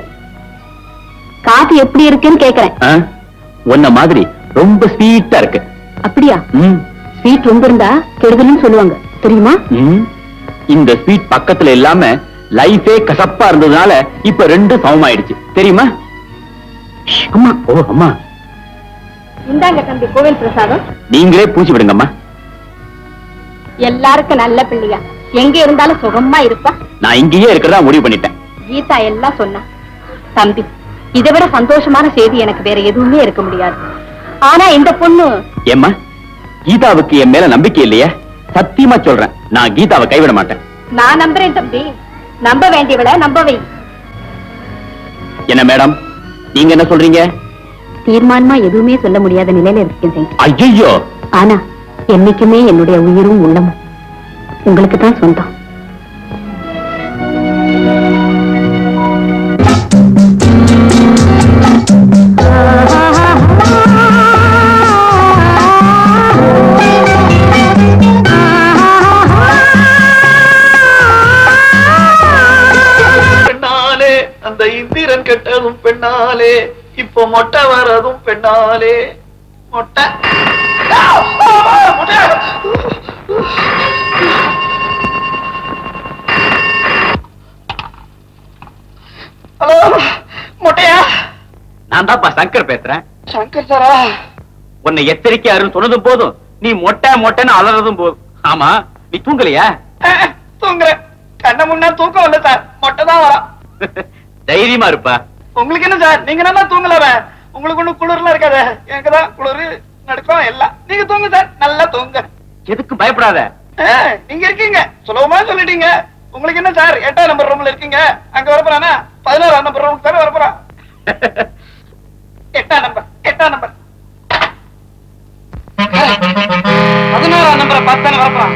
காஃபி எப்படி இருக்குன்னு கேக்குறேன். உன்ன மாதிரி ரொம்ப ஸ்வீட்டா இருக்கு. அப்படியா? ஸ்வீட் ரொம்ப இருந்தா கெடுதல்னு சொல்லுவாங்க, தெரியுமா? இந்த ஸ்வீட் பக்கத்துல இல்லாம லைஃபே கசப்பா இருந்ததுனால இப்ப ரெண்டு சமமாயிடுச்சு, தெரியுமா? அம்மா. ஓ அம்மா, இந்தாங்க தம்பி கோவில் பிரசாதம். நீங்களே பூச்சி விடுங்கம்மா. எல்லாருக்கும் நல்ல பிள்ளையா, எங்க இருந்தாலும் சுகமா இருப்பா. நான் இங்கேயே இருக்கிறதா முடிவு பண்ணிட்டேன். கீதா எல்லாம் சொன்னா. தம்பி, இதை விட சந்தோஷமான செய்தி எனக்கு வேற எதுவுமே இருக்க முடியாது. ஆனா இந்த பொண்ணு. ஏம்மா, கீதாவுக்கு என் மேல நம்பிக்கை இல்லையா? சத்தியமா சொல்றேன், நான் கீதாவை கைவிட மாட்டேன். நான் நம்புறேன் தம்பி, நம்ப வேண்டியவளை நம்பவை. என்ன மேடம், நீங்க என்ன சொல்றீங்க? தீர்மானமா எதுவுமே சொல்ல முடியாத நிலையில இருக்கேன். ஐயோ, ஆனா என்னைக்குமே என்னுடைய உயிரும் உள்ளமும் உங்களுக்கு தான் சொந்தம். பெண்ணாலே அந்த இந்திரன் கெட்டதும் பெண்ணாலே, இப்போ மொட்டை வரதும் பெண்ணாலே. மொட்டை ஹலோ, மொட்டையா? நான் தான்ப்பா சங்கர் பேசுறேன். சங்கர் சாரா? உன்னை எச்சரிக்கையாருன்னு சொன்னதும் போதும், நீ மொட்டை மொட்டைன்னு அலறதும் போதும். ஆமா, நீ தூங்கலையா? தூங்குறேன். கண்ண முன்னா தூக்கம் இல்ல சார், மொட்டை தான் வரா. தைரியமா இருப்பா. உங்களுக்கு என்ன சார், நீங்க நல்லா தூங்கல. உங்களுக்கு ஒண்ணு குளிர்லாம் இருக்காது, எனக்குதான் குளிர் நடுக்கம் எல்லாம். நீங்க தூங்க சார், நல்லா தூங்க. எதுக்கு பயப்படாத. நீங்க இருக்கீங்க, சுலபமா சொல்லிட்டீங்க. உங்களுக்கு என்ன சார், 8ஆம் நம்பர் ரூம்ல இருக்கீங்க, அங்க வரப்போறானா? 16ஆம் நம்பர் ரூமுக்கு தானே வரப்போறான். 8ஆம் நம்பர் 16ஆம் நம்பரை பார்த்து தானே வரப்போறான்.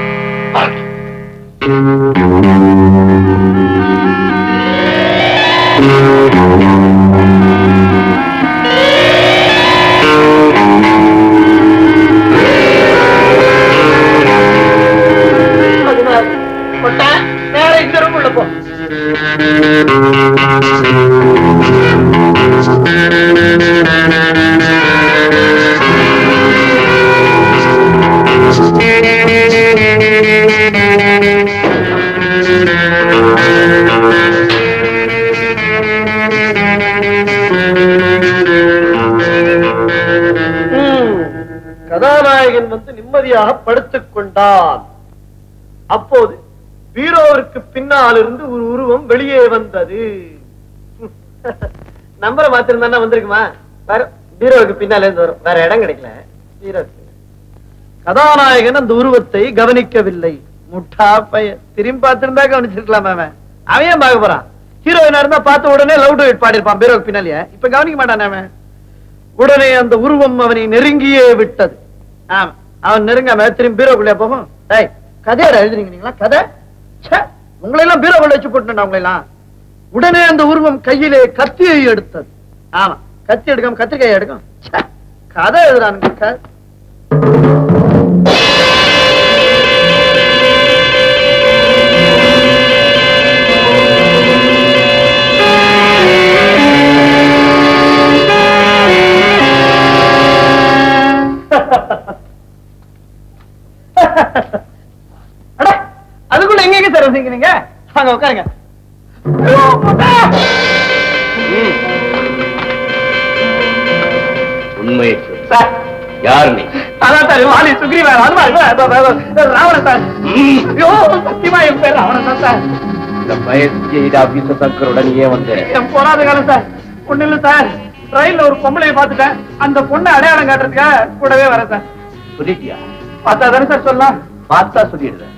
நேர இந்த ரூம் உள்ள போ. கதாநாயகன் வந்து நிம்மதியாக படுத்துக் கொண்டான். அப்போது பீரோவிற்கு பின்னால் இருந்து ஒரு உருவம் வெளியே வந்தது. நம்பரை மாத்திருந்தா வந்திருக்குமா? பீரோவுக்கு பின்னால இருந்து வரும், வேற இடம் கிடைக்கல. கதாநாயகன் அந்த உருவத்தை கவனிக்கவில்லை. முட்டா பையன், திரும்பி பார்த்திருந்தா கவனிச்சிருக்கலாம். அவன் ஏன் பார்க்க போறான்? ஹீரோயினா இருந்தா பார்த்த உடனே லவ் டுயட் பாடிருப்பான் பீரோவுக்கு பின்னாலேயே. இப்ப கவனிக்க மாட்டான் அவன். உடனே அந்த உருவம் அவனை நெருங்கியே விட்டது. ஆமா, அவன் நெருங்காம திரும்பி பீரோக்குள்ளே போகும். கதையோட எழுதுறீங்களா கதை? உங்களை எல்லாம் பீரோக்குள்ள வச்சு போட்டு உங்களை எல்லாம். உடனே அந்த உருவம் கையிலே கத்தியை எடுத்தது. ஆமா, கத்தி எடுக்காம கத்திரிக்காயை எடுக்கும். கதை எழுதுறானுங்க. வந்தீங்க நீங்க? அங்க உட்காருங்க. உண்மையை சார். யாரு நீ? அதான் சார் வாலி சுக்ரீவன் ராவணன் சார். ஐயோ சத்தியமா என் பேர் ராவணன் தான் சார். இந்த பயஸ்ட் ஆபீசர் சங்கருடன் ஏன் வந்து? என் போராத காலம் சார். ஒண்ணு இல்ல சார், ரயில்ல ஒரு பொம்பளையை பார்த்துட்டேன். அந்த பொண்ணை அடையாளம் காட்டுறதுக்காக கூடவே வரேன் சார். சொல்லிட்டியா? பார்த்தா தானே சார் சொல்லலாம். பார்த்தா சொல்லிடுறேன்.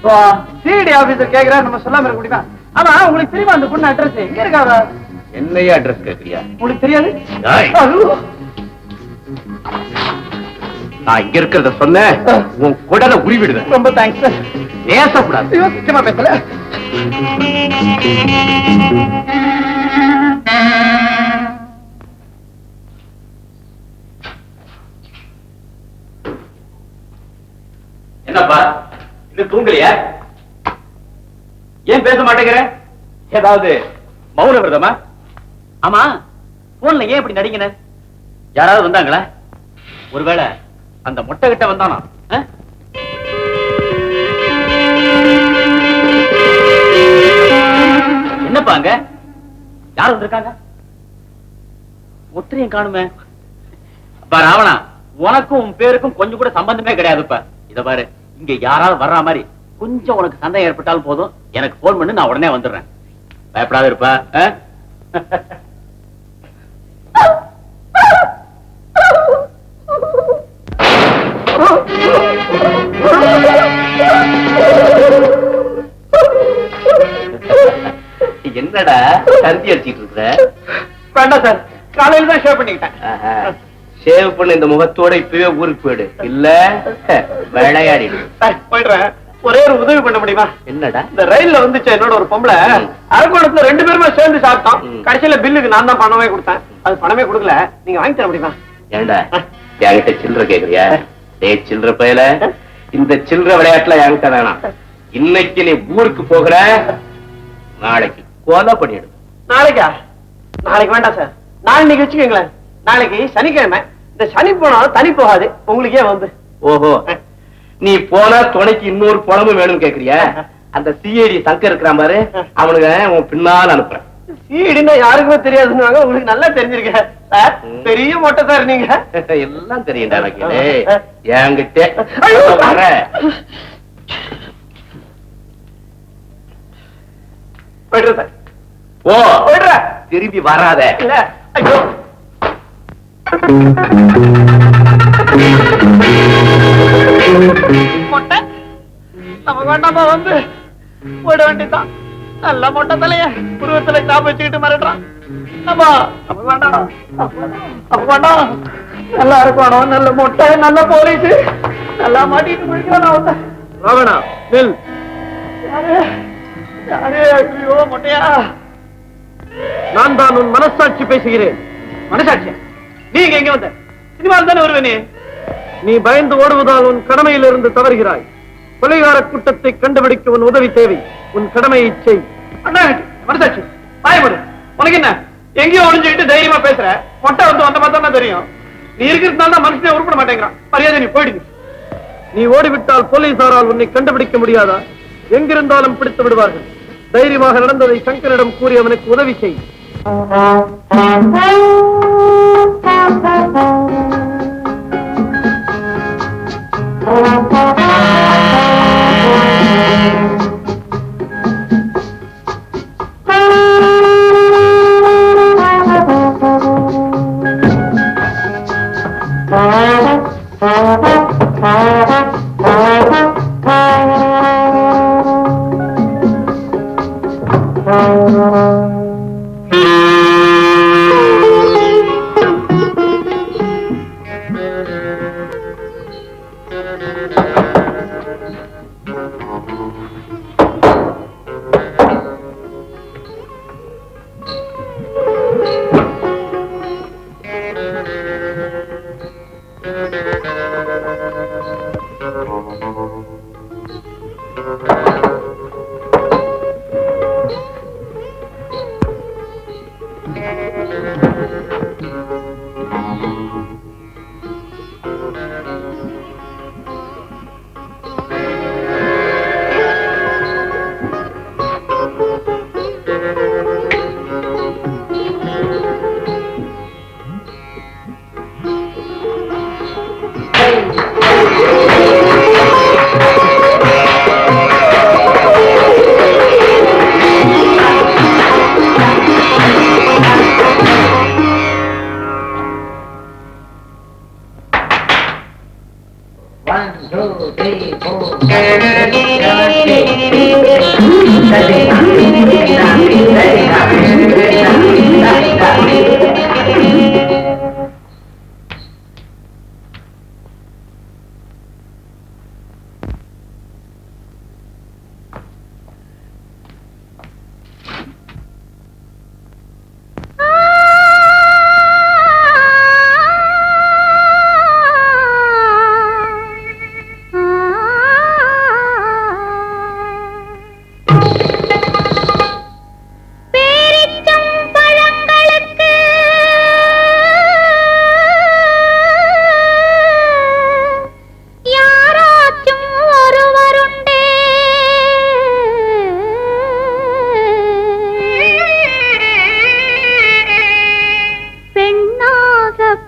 சிடி ஆபீசர் கேக்குறா, நம்ம சொல்லாம இருக்க முடியுமா? ஆமா, உங்களுக்கு தெரியுமா அந்த பொண்ணு அட்ரஸ் எங்க இருக்காங்க? என்னையா அட்ரஸ் கேக்குறியா? உங்களுக்கு தெரியாது? நான் இங்க இருக்கிறத சொன்ன உன் குடலை உருவிடுவேன். ரொம்ப தேங்க்ஸ் சார். பேசக்கூடாது. சத்தியமா பேசல. என்னப்பா இது தூங்கலையா? ஏன் பேச மாட்டேங்கிற? ஏதாவது மௌன விரதமா? ஆமா, போன்ல ஏன் இப்படி நடிக்கிற? யாராவது வந்தாங்களா? ஒருவேளை அந்த மொட்டை கிட்ட வந்தானா? என்னப்பா அங்க யார் வந்திருக்காங்க? ஒத்திரையும் காணுமே. ராவணா, உனக்கும் உன் பேருக்கும் கொஞ்சம் கூட சம்பந்தமே கிடையாதுப்பா. இத பாரு, இங்க யாராவது வர்ற மாதிரி கொஞ்சம் உனக்கு சந்தேகம் ஏற்பட்டாலும் போதும், எனக்கு போன் பண்ணு, நான் உடனே வந்துடுறேன். பயப்படாத இருப்பா. என்னடா கருதி அடிச்சிட்டு இருக்கிற? வேண்டாம் சார், காலையில தான் ஷேவ் பண்ணிக்கிட்டேன். ஷேவ் பண்ண இந்த முகத்தோட இப்பவே ஊருக்கு போயிடு, இல்ல விளையாடிடு. போயிடுறேன். ஒரே ஒரு உதவி பண்ண முடியுமா? என்னடா? இந்த ரயில்ல வந்துச்சு என்னோட ஒரு பொம்பளை. அரக்கோணத்துல 2 பேருமே சேர்ந்து சாப்பிட்டோம். கடைசியில பில்லுக்கு நான் தான் பணமே கொடுத்தேன். அது பணமே கொடுக்கல. நீங்க வாங்கி தர முடியுமா? ஏண்டா என்கிட்ட சில்லற கேக்குறியா? டேய் சில்லற பயல, இந்த சில்லற விளையாட்டுல என்கிட்ட வேணாம். இன்னைக்கு நீ ஊருக்கு போகிற, நாளைக்கு கொலை பண்ணிடு. நாளைக்கா? நாளைக்கு வேண்டாம் சார், நாளைக்கு வச்சுக்கோங்களேன். நாளைக்கு சனிக்கிழமை. இந்த சனி போனாலும் தனி போகாது. உங்களுக்கே வந்து. ஓஹோ, நீ போனா துணைக்கு இன்னொரு பணமும் வேணும்னு கேக்குறியா? அந்த சிஐடி சங்கர் இருக்கிற மாதிரி அவனுக்கு உன் பின்னால் அனுப்புறேன். சிஐடினா யாருக்குமே தெரியாதுன்னு உங்களுக்கு நல்லா தெரிஞ்சிருக்க சார். பெரிய மொட்டை சார் நீங்க. எல்லாம் தெரியும்டா என்கிட்ட. போயிடுறேன் சார். ஓ போயிடுறேன். திரும்பி வராத. இல்ல, ஐயோ மொட்டை நமக்கு வேண்டாமா வந்து போயிட வேண்டியதான். நல்ல மொட்டை தலைய உருவத்துல காப்பு வச்சுக்கிட்டு மறடுறான். நம்ம நமக்கு வேண்டாம், நமக்கு வேண்டாம். நல்லா இருக்கணும், நல்ல மொட்டை, நல்ல போலீஸ், நல்லா மாட்டிட்டு முடிக்கிறான். ராவணா நெல் யாரு யாரு? ஐயோ மொட்டையா, நான் தான் உன் மனசாட்சி பேசுகிறேன். மனசாட்சியா? நீங்க எங்க வந்த? சினிமாவில் தானே வருவேனே. நீ பயந்து ஓடுவதால் உன் கடமையில் இருந்து தவறுகிறாய். கொலைகார கூட்டத்தை கண்டுபிடிக்க உன் உதவி தேவை. உன் கடமையை செய். மனசாட்சி பாயமுடு. உனக்கு என்ன எங்கேயோ ஒளிஞ்சுக்கிட்டு தைரியமா பேசுற? மொட்டை வந்து வந்த பார்த்தா தெரியும். நீ இருக்கிறதுனால தான் மனுஷனே உருப்பட மாட்டேங்கிறான். மரியாதை நீ போயிடுங்க. நீ ஓடிவிட்டால் போலீசாரால் உன்னை கண்டுபிடிக்க முடியாதா? எங்கிருந்தாலும் பிடித்து விடுவார்கள். தைரியமாக நடந்ததை சங்கரிடம் கூறி அவனுக்கு உதவி செய்.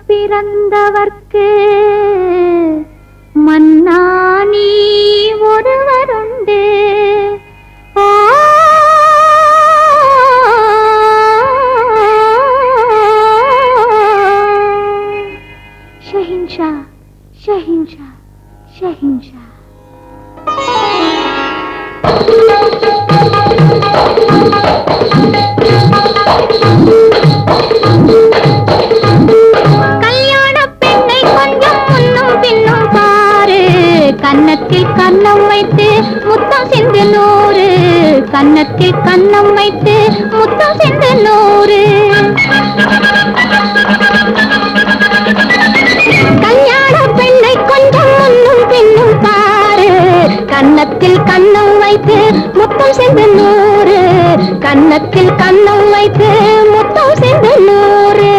பிறந்தவர்க்கு மன்னானி ஒருவருண்டு. ஷஹின்ஷா ஷஹின்ஷா ஷஹின்ஷா. கன்னத்தில் கன்னம் வைத்து முத்தம் சென்று நூறு, கன்னத்தில் கன்னம் வைத்து முத்தம் சென்று நூறு. கல்யாண பெண்ணை கொஞ்சம் முன்னும் பின்னும் பாரு, கன்னத்தில் கன்னம் வைத்து முத்தம் சென்று நூறு, கன்னத்தில் கன்னம் வைத்து முத்தம் சென்று நூறு.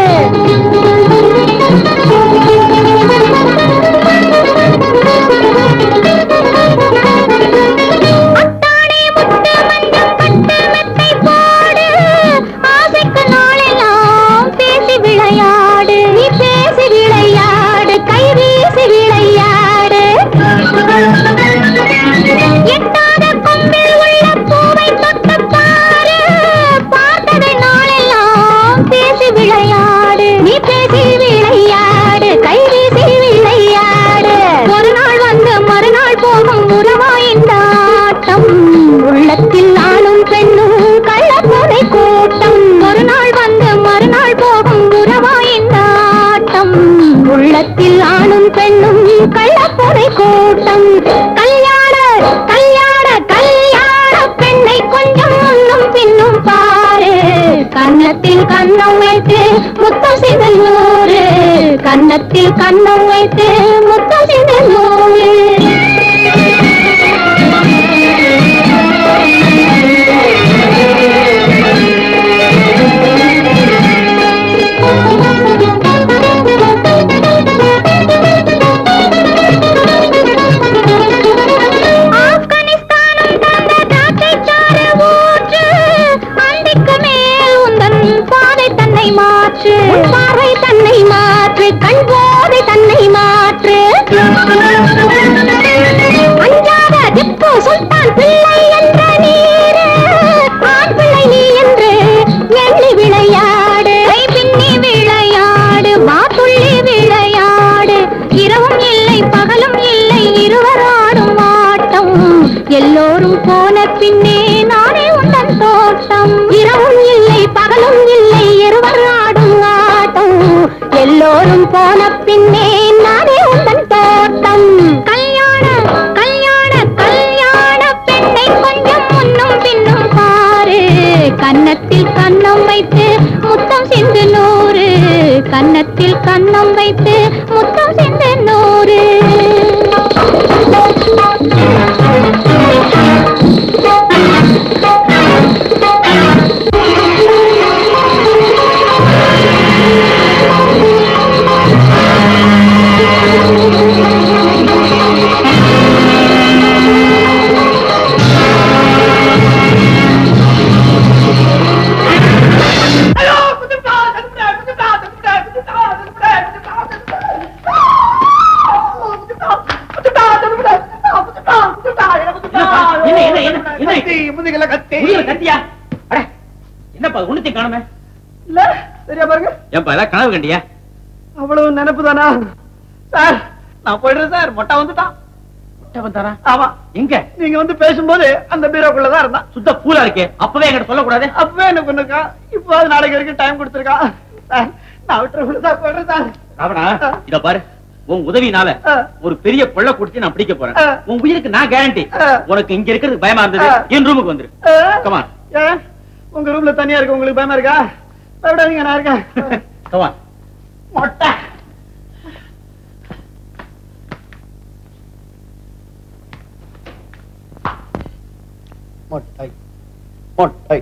உள்ளத்தில் ஆணும் பெண்ணும் கள்ளப்பொறை கூட்டம், ஒரு நாள் வந்து மறுநாள் போகும் உறவாயின் ஆட்டம். உள்ளத்தில் ஆணும் பெண்ணும் கள்ளப்பொறை கூட்டம். கல்யாண கல்யாண கல்யாண பெண்ணை கொஞ்சம் முன்னும் பின்னும் பாரு, கன்னத்தில் கன்னம் வைத்து முத்தம் செய்த நூறு, கன்னத்தில் கன்னம் வைத்து முத்தம் செய்த நூறு. பார்வை தன்னை மாற்று, கண் போதை தன்னை மாற்று. அஞ்சாத திப்பு சுல்தான் பிள்ளை என்ற நீரு, ஆண் பிள்ளை நீ என்று எண்ணி விளையாடு, கை பின்னி விளையாடு, வாத்துள்ளி விளையாடு. இரவும் இல்லை பகலும் இல்லை இருவராடும் ஆட்டம், எல்லோரும் போன பின்னே நானே உந்தன் தோட்டம். இரவும் இல்லை பகலும் இல்லை இருவராடும் ஆட்டம், எல்லோரும் போன பின்னே நானே உந்தன் தோட்டம். கல்யாண கல்யாண கல்யாண பெண்ணை கொஞ்சம் முன்னும் பின்னும் பாரு, கன்னத்தில் கன்னம் வைத்து முத்தம் சென்று நூறு, கன்னத்தில் கன்னம் வைத்து முத்தம் சென்று நூறு. என்னப்பா உன்னத்தையும் காணுமே? இல்ல சரியா பாருங்க. ஏன்பா ஏதாவது கனவு கண்டியா? அவ்வளவு நினைப்பு தானா சார்? நான் போயிடுறேன் சார். மொட்டா வந்துட்டான். கிட்ட வந்தாரா? ஆமா. எங்க? நீங்க வந்து பேசும்போது அந்த பீரோக்குள்ளதான் இருந்தான். சுத்த பூலா இருக்கே. அப்பவே என்கிட்ட சொல்லக்கூடாது. அப்பவே என்ன பண்ணிருக்கான். இப்போ அது நாளைக்கு வரைக்கும் டைம் கொடுத்துருக்கான். நான் விட்டுறதான் போடுறதா. ராவணா, இத பாரு, உன் உதவினால ஒரு பெரிய கொள்ள குடிச்சு நான் பிடிக்க போறேன். உன் உயிருக்கு நான் கேரண்டி. உனக்கு இங்க இருக்கிறது பயமா இருந்தது, என் ரூமுக்கு வந்துரு. கமான். உங்க ரூம்ல தனியா இருக்கு, உங்களுக்கு பயமா இருக்கா? பயப்படாதீங்க, நான் இருக்கேன். கமான். மொட்டை மொட்டை மொட்டை.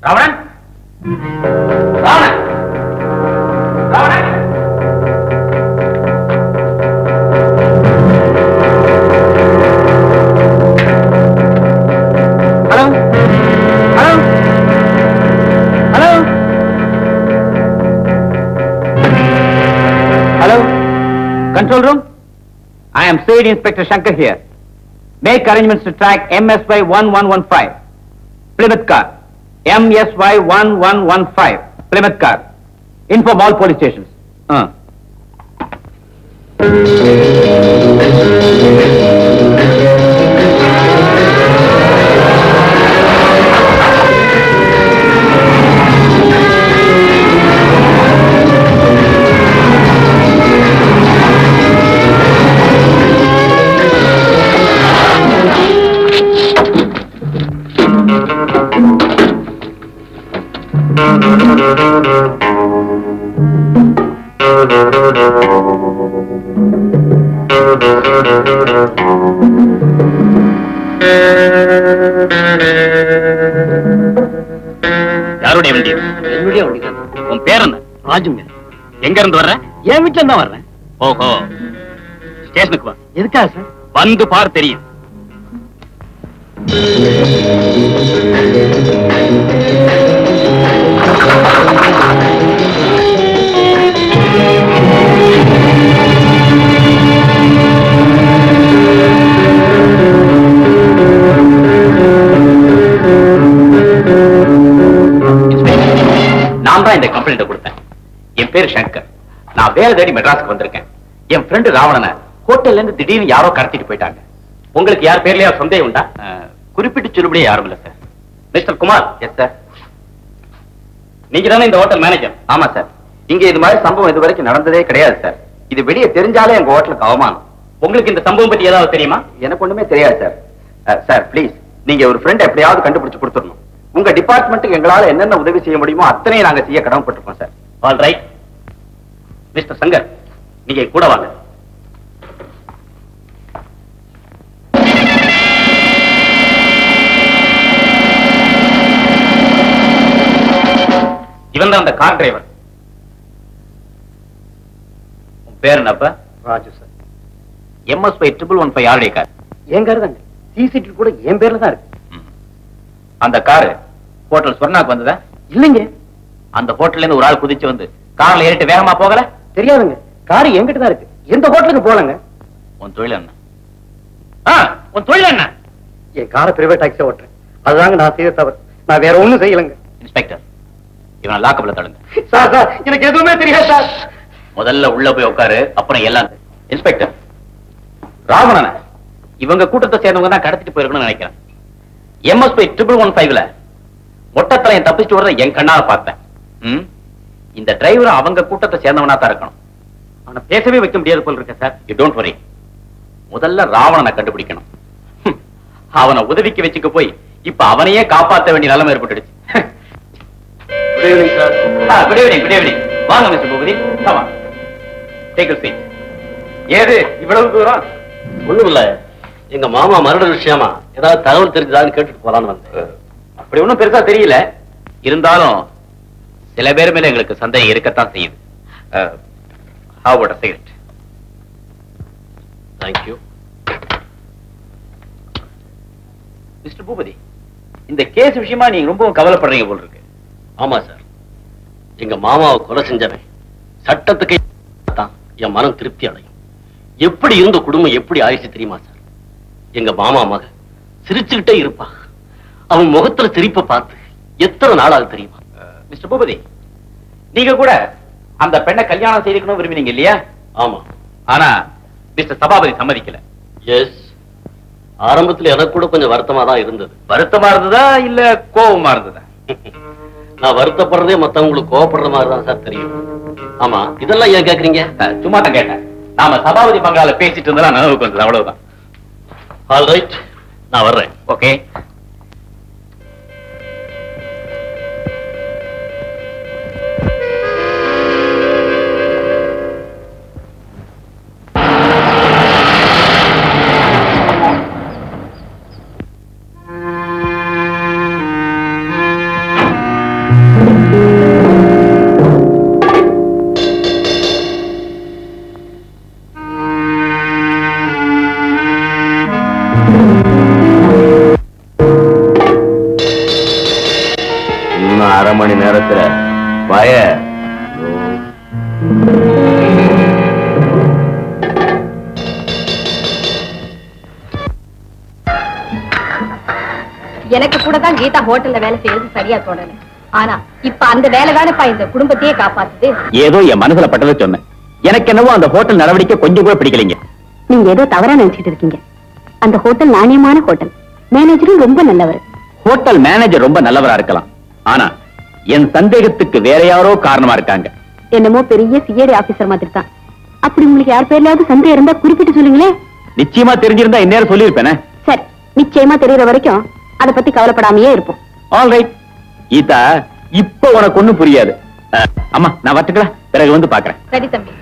Ravanan Ravanan Ravanan hello hello hello hello control room. I am State Inspector Shankar here. Make arrangements to track MSY 1115. Plymouth car. MSY 1115. Plymouth car. Inform all police stations. யாருடைய வண்டி? என்னுடைய வண்டி தான். உன் பேர் என்ன? ராஜுங்க. எங்க இருந்து வர்ற? என் வீட்டுல தான் வர்றேன். ஓஹோ, ஸ்டேஷனுக்கு வா. எதுக்காக சார்? வந்து பார், தெரியும். நான் தான் இந்த கம்ப்ளைண்ட் கொடுத்தேன். என் பேரு சங்கர். நான் வேலை தேடி மெட்ராஸ்க்கு வந்திருக்கேன். என் ஃப்ரெண்டு ராவணனை ஹோட்டல்ல இருந்து திடீர்னு யாரோ கடத்திட்டு போயிட்டாங்க. உங்களுக்கு யார் பேர்லயா சந்தேகம் உண்டா? குறிப்பிட்டு சொல்லுபடியே யாரும் இல்ல sir. Mister Kumar. Yes sir. நீங்க தானே இந்த ஹோட்டல் மேனேஜர்? ஆமா சார். இங்க இது மாதிரி சம்பவம் இது வரைக்கும் நடந்ததே கிடையாது சார். இது வெளியே தெரிஞ்சாலே எங்க ஹோட்டலுக்கு அவமானம். உங்களுக்கு இந்த சம்பவம் பத்தி ஏதாவது தெரியுமா? எனக்கு ஒண்ணுமே தெரியாது சார். சார் ப்ளீஸ், நீங்க ஒரு ஃப்ரெண்ட் எப்படியாவது கண்டுபிடிச்சு கொடுத்துடணும். உங்க டிபார்ட்மெண்ட்டுக்கு எங்களால என்னென்ன உதவி செய்ய முடியுமோ அத்தனை நாங்க செய்ய கடமைப்பட்டிருக்கோம் sir. All right. Mister Shankar, நீங்க கூட வாங்க. இவன் தான் அந்த கார் டிரைவர். உன் பேர் என்னப்பா? ராஜு சார். MSY 1115 யாருடைய கார்? என் கார் தாங்க. சிசிடிவி கூட என் பேர்ல தான் இருக்கு. அந்த காரு ஹோட்டல் சொர்ணாக்கு வந்ததா? இல்லைங்க. அந்த ஹோட்டல்ல இருந்து ஒரு ஆள் குதிச்சு வந்து கார்ல ஏறிட்டு வேகமா போகல? தெரியாதுங்க. கார் என்கிட்ட தான் இருக்கு. எந்த ஹோட்டலுக்கு போலங்க. உன் தொழில் என்ன? உன் தொழில் என்ன? என் காரை பிரைவேட் டாக்ஸி ஓட்டுறேன். அதுதாங்க நான் செய்த தவறு. நான் வேற ஒண்ணும் செய்யலங்க. இன்ஸ்பெக்டர், இவனை லாக்கப்ல தடுங்க. சார் சார், எனக்கு எதுவுமே தெரியாது சார். முதல்ல உள்ள போய் உட்காரு, அப்புறம் எல்லாம். இன்ஸ்பெக்டர், ராவணனை இவங்க கூட்டத்தை சேர்ந்தவங்க தான் கடத்திட்டு போயிருக்கணும்னு நினைக்கிறேன். MSY 1115ல மொட்டத்தலையன் தப்பிச்சுட்டு வர்றத என் கண்ணால பார்த்தேன். இந்த டிரைவரும் அவங்க கூட்டத்தை சேர்ந்தவனா தான் இருக்கணும். அவனை பேசவே வைக்க முடியாது போல இருக்க சார். You don't worry. முதல்ல ராவணனை கண்டுபிடிக்கணும். அவனை உதவிக்கு வச்சுக்க போய் இப்ப அவனையே காப்பாற்ற வேண்டிய நிலைமை ஏற்பட்டுடுச்சு. Good evening sir. Good evening. Good evening. வாங்க மிஸ்டர் பூபதி. ஆமா, டேக் யூ சீட். ஏது இவ்வளவு தூரம்? ஒண்ணும் இல்ல, எங்க மாமா மரண விஷயமா ஏதாவது தகவல் தெரிஞ்சதான்னு கேட்டுட்டு போலான்னு வந்தேன். அப்படி ஒண்ணும் பெருசா தெரியல. இருந்தாலும் சில பேர் மேல எங்களுக்கு சந்தேகம் இருக்கத்தான் செய்யுது. How about a cigarette? Thank you. Mister Bhupathi, இந்த கேஸ் விஷயமா நீங்க ரொம்ப கவலைப்படுறீங்க போல இருக்கு. ஆமா சார், எங்க மாமாவை கொலை செஞ்சவன் சட்டத்துக்கு தான் என் மனம் திருப்தி அடையும். எப்படி இருந்த குடும்பம் எப்படி ஆயிடுச்சு தெரியுமா சார்? எங்க மாமா மக சிரிச்சுக்கிட்டே இருப்பா. அவன் முகத்துல சிரிப்பை பார்த்து எத்தனை நாளாக தெரியுமா? மிஸ்டர் பூபதி, நீங்க கூட அந்த பெண்ணை கல்யாணம் செய்திக்கணும் விரும்பினீங்க இல்லையா? ஆமா. ஆனா மிஸ்டர் சபாபதி சம்மதிக்கல. எஸ். ஆரம்பத்துல எனக்கு கூட கொஞ்சம் வருத்தமா தான் இருந்தது. வருத்தமா இருந்ததா இல்ல கோபமா இருந்ததா? நான் வருத்தப்படுறதே மத்தவங்களுக்கு கோவப்படுற மாதிரி தான் சார் தெரியும். ஆமா, இதெல்லாம் ஏன் கேக்குறீங்க? சும்மா தான் கேட்டேன். நாம சபாபதி பங்களால பேசிட்டு இருந்தா நினைவுக்கு வந்தது, அவ்வளவுதான். ஆல் ரைட், நான் வர்றேன். ஓகே. அரை மணி நேரத்துல பய எனக்கு கூட தான் கீதா ஹோட்டல்ல வேலை செய்யறது சரியா தோணல. ஆனா இப்ப அந்த வேலை தானப்பா இந்த குடும்பத்தையே காப்பாத்துது. ஏதோ என் மனசுல பட்டதை சொன்னேன். எனக்கு என்னவோ அந்த ஹோட்டல் நடவடிக்கை கொஞ்சம் கூட பிடிக்கலைங்க. நீங்க ஏதோ தவறா நினைச்சிட்டு இருக்கீங்க. அந்த ஹோட்டல் நாணயமான ஹோட்டல். மேனேஜரும் ரொம்ப நல்லவர். ஹோட்டல் மேனேஜர் ரொம்ப நல்லவரா இருக்கலாம். ஆனா என் சந்தேகத்துக்கு வேற யாரோ காரணமா இருக்காங்க. என்னமோ பெரிய சிஐடி ஆபீசர் மாதிரி தான். அப்படி உங்களுக்கு யார் பேர்லயாவது சந்தேகம் இருந்தா குறிப்பிட்டு சொல்லுங்களே. நிச்சயமா தெரிஞ்சிருந்தா இந்நேரம் சொல்லியிருப்பேனே. சரி, நிச்சயமா தெரியற வரைக்கும் அதை பத்தி கவலைப்படாமையே இருப்போம். All right. கீதா, இப்ப உனக்கு ஒண்ணும் புரியாது. அம்மா நான் வரட்டுங்களா? பிறகு வந்து பாக்குறேன். சரி தம்பி.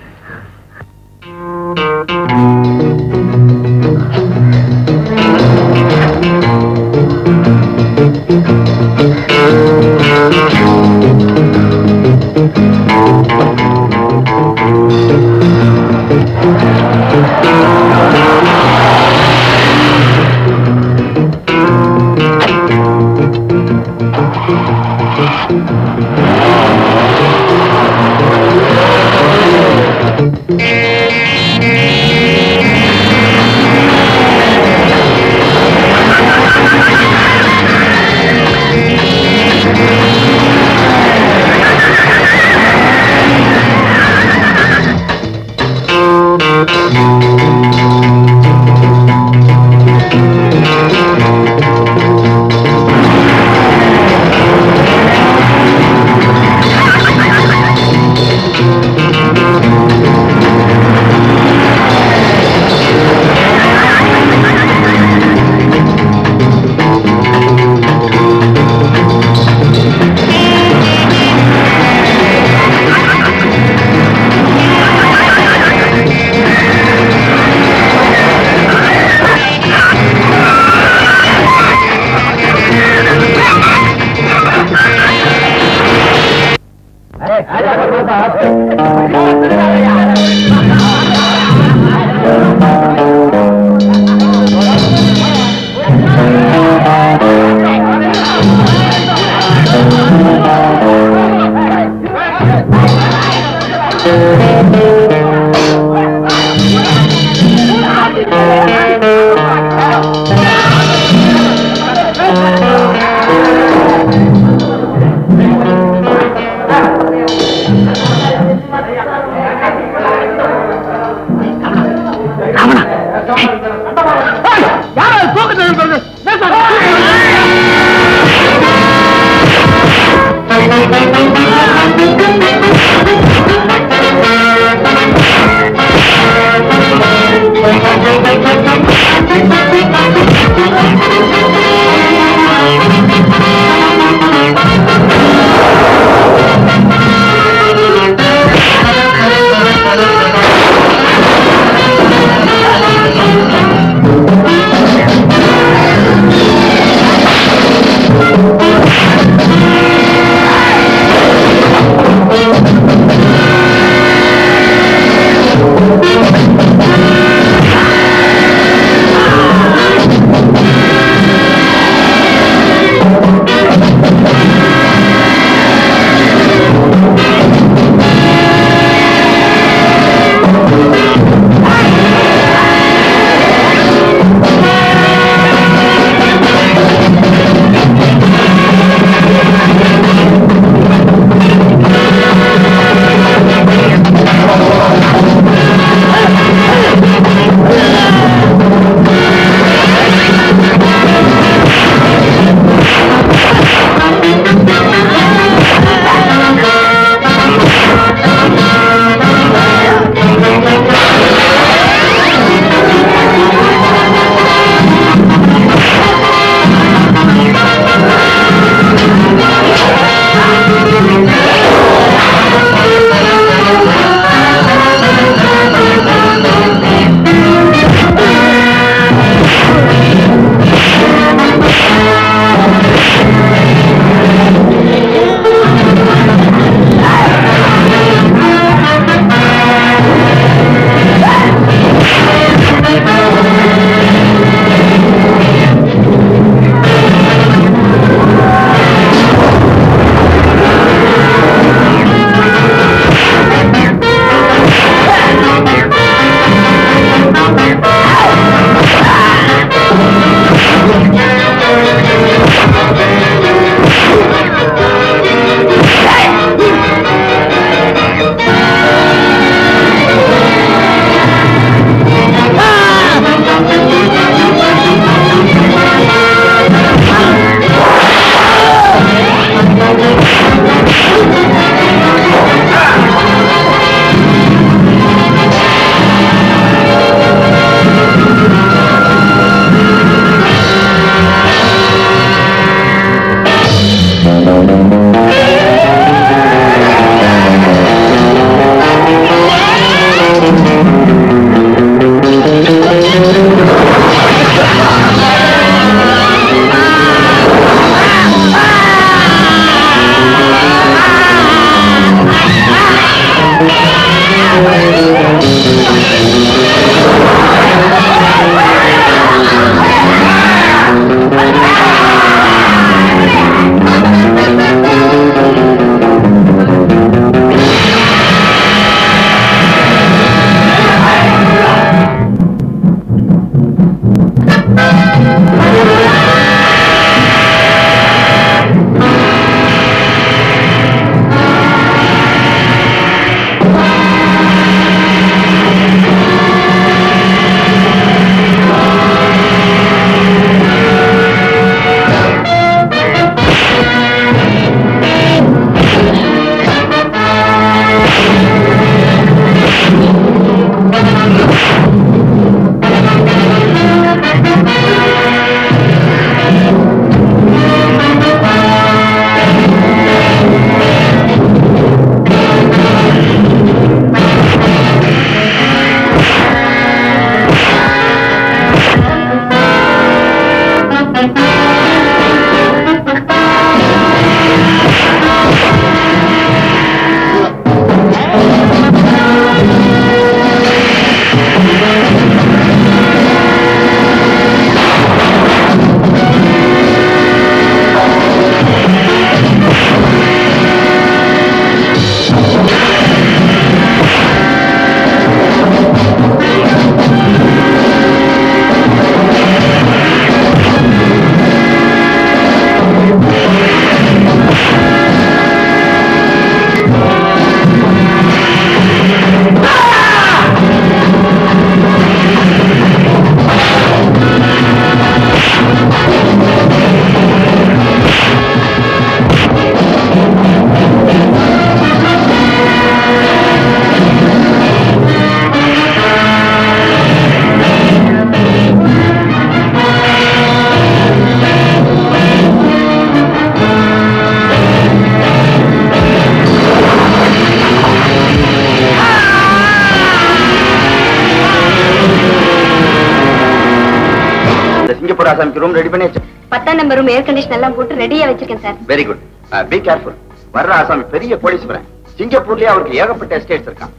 சிங்கப்பூர் ஆசாமிக்கு ரூம் ரெடி பண்ணி வச்சு 10ஆம் நம்பர் ரூம் ஏர் கண்டிஷன் எல்லாம் போட்டு ரெடியா வச்சிருக்கேன் sir. Very good. Be careful. வர்ற ஆசாமி பெரிய கோடீஸ்வரன். சிங்கப்பூர்லயே அவருக்கு ஏகப்பட்ட எஸ்டேட்ஸ் இருக்கான்.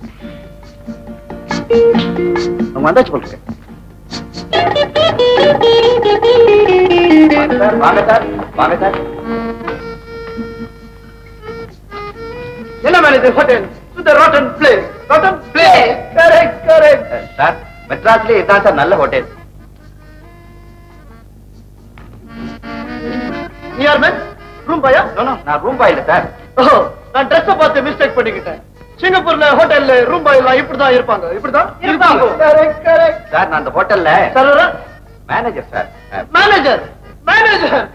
அவங்க வந்தாச்சு போட்டுருக்க. வாங்க சார், வாங்க சார். என்ன manager hotel to the rotten place. Rotten place. Correct correct. Sir மெட்ராஸ்லயே இதான் சார் நல்ல ஹோட்டல். நியர் மேன் ரூம் பாயா? நான் ரூம் பாய் இல்ல சார். ஓஹோ, நான் ட்ரெஸ் பார்த்து மிஸ்டேக் பண்ணிக்கிட்டேன். சிங்கப்பூர்ல ஹோட்டல்ல ரூம் பாய் எல்லாம் இப்படிதான் இருப்பாங்க. இப்படிதான் இருப்பாங்க. Correct correct. சார் நான் அந்த ஹோட்டல்ல sir manager sir. Manager manager.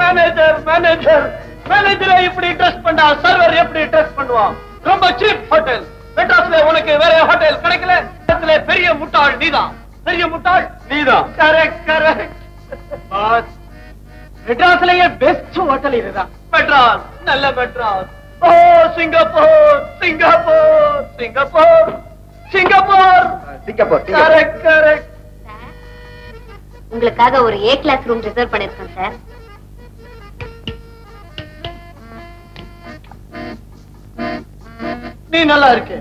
Manager manager மேனேஜரை இப்படி ட்ரெஸ் பண்ணா சர்வர் எப்படி ட்ரெஸ் பண்ணுவான்? ரொம்ப சீப் ஹோட்டல். மெட்ராஸ்ல உனக்கு வேற ஹோட்டல் கிடைக்கல. பெரிய முட்டாள் நீதான். பெரிய முட்டாள் நீதான். Correct correct. பாஸ் மெட்ராஸ்லயே பெஸ்ட் ஹோட்டல் இதுதான். மெட்ராஸ் நல்ல Madras. Oh Singapore Singapore Singapore Singapore Singapore. Correct correct. உங்களுக்காக ஒரு ஏ கிளாஸ் ரூம் ரிசர்வ் பண்ணிருக்கேன் சார். நீ நல்லா இருக்கு.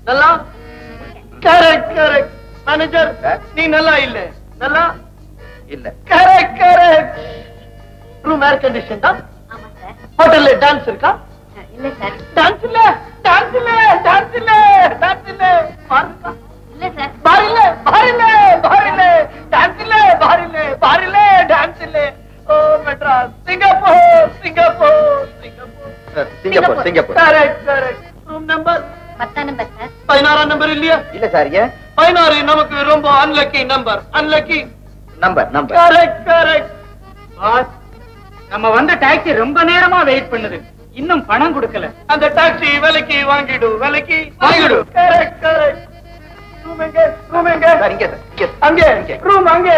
நல்லா கரெக்ட் கரெக்ட். மேனேஜர் நீ நல்லா இல்ல. நல்லா இல்ல. Correct correct. Room air condition தான். ஆமா சார். ஹோட்டல்ல டான்ஸ் இருக்கா? இல்ல சார். டான்ஸ் இல்ல டான்ஸ் இல்ல டான்ஸ் இல்ல டான்ஸ் இல்ல. பாருங்க. இல்ல சார். பார் இல்ல பார் இல்ல பார் இல்ல டான்ஸ் இல்ல பார் இல்ல பார் இல்ல டான்ஸ் இல்ல. Oh Madras Singapore Singapore Singapore Singapore Singapore. Correct correct. Room number 10ஆம் நம்பர் சார். 16ஆம் நம்பர் இல்லையா? இல்ல சார். ஏன்? 16 நமக்கு ரொம்ப unlucky number. Unlucky number number. Correct correct. Boss, நம்ம வந்த டாக்ஸி ரொம்ப நேரமா வெயிட் பண்ணுது. இன்னும் பணம் கொடுக்கல. அந்த டாக்ஸி விலைக்கு வாங்கிடு. விலைக்கு வாங்கிடு. Correct correct. ரூம் எங்க? ரூம் எங்க? சார் இங்க சார் இங்க. அங்கே ரூம் அங்கே.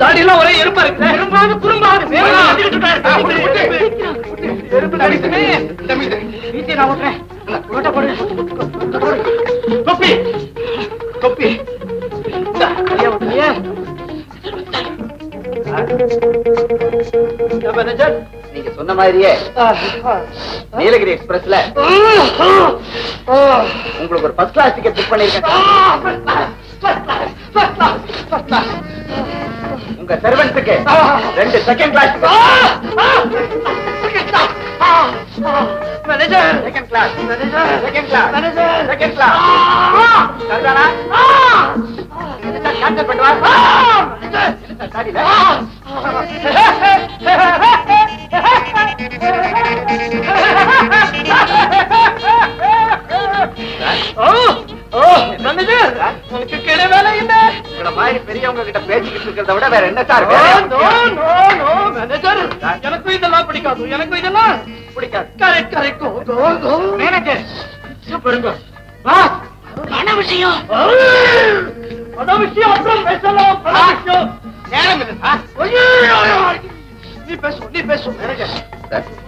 தாடியெல்லாம் ஒரே எறும்பா இருக்கு. எறும்பாது குறும்பாது தொப்பி தொப்பி. மேனேஜர் நீங்க சொன்ன மாதிரியே நீலகிரி எக்ஸ்பிரஸ்ல உங்களுக்கு ஒரு ஃபர்ஸ்ட் கிளாஸ் டிக்கெட் புக் பண்ணிருக்கேன். உங்க சர்வன்ஸுக்கு 2 second class. Manager second class. Manager second class. Manager second class. சரிதானா? கேன்சல் பண்ணுவா. காடியில உனக்கு கிட வேலை இல்ல. உங்களை மாதிரி பெரியவங்க கிட்ட பேசிக்கிட்டு இருக்கிறத விட வேற என்ன சார்? மேனேஜர் எனக்கும் இதெல்லாம் பிடிக்காது. எனக்கும் இதெல்லாம் பிடிக்காது. Correct correct. மேனேஜர் பாருங்க பாஸ், பண விஷயம். பண விஷயம் அப்புறம் பேசலாம். பண விஷயம் நேரம் இல்லை சார். நீ பேசும் நீ பேசும். மேனேஜர்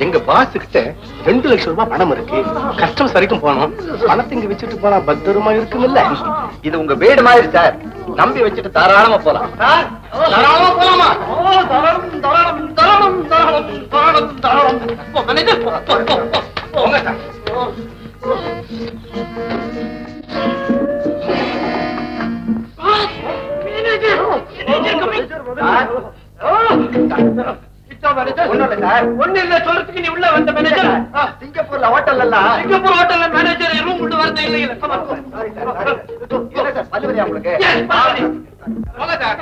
எங்க பாஸ் கிட்ட 2 லட்சம் ரூபாய் பணம் இருக்கு. கஸ்டமர்ஸ் வரைக்கும் போனோம். பணத்தை இங்க வச்சுட்டு போனா பத்திரமா இருக்குமில்ல. இது உங்க வீடு மாதிரி சார். நம்பி வச்சுட்டு தாராளமா போலாம். தாராளமா போலாமா? தாராளம் தாராளம் தாராளம் தாராளம் தாராளம் தாராளம். மேனேஜர் போங்க சார். ஒண்ணு இல்ல சொல்றதுக்கு நீ உள்ள வந்த மேனேஜர். சிங்கப்பூர்ல ஹோட்டல் எல்லாம் சிங்கப்பூர் ஹோட்டல்ல மேனேஜர் ரூம் விட்டு வரதே இல்லை. இல்ல சார். பல்லுவரியா உங்களுக்கு? போங்க சார்.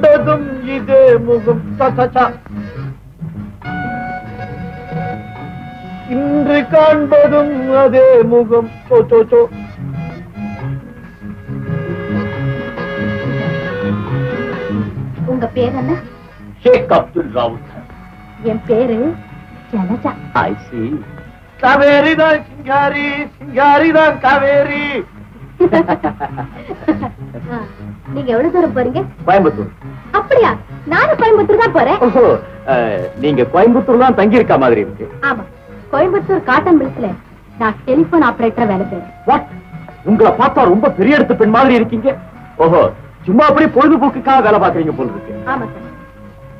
கண்டதும் இதே முகம் இன்று காண்பதும் அதே முகம் உங்க பேர் என்ன? ஷேக் அப்துல் ராவுத். என் பேரு ஜலஜா. ஐ சி. காவேரி தான் சிங்காரி, சிங்காரி தான் காவேரி. நீங்க எவ்வளவு தூரம் போறீங்க? கோயம்புத்தூர். அப்படியா? நானும் கோயம்புத்தூர் தான் போறேன். நீங்க கோயம்புத்தூர் தான் தங்கி இருக்க மாதிரி இருக்கு. ஆமா, கோயம்புத்தூர் காட்டன் மில்ஸ்ல நான் டெலிபோன் ஆபரேட்டரா வேலை செய்றேன். வாட்? உங்களை பார்த்தா ரொம்ப பெரிய இடத்து பெண் மாதிரி இருக்கீங்க. ஓஹோ, சும்மா அப்படி பொழுதுபோக்குக்காக வேலை பாக்குறீங்க போல இருக்கு. ஆமா சார்,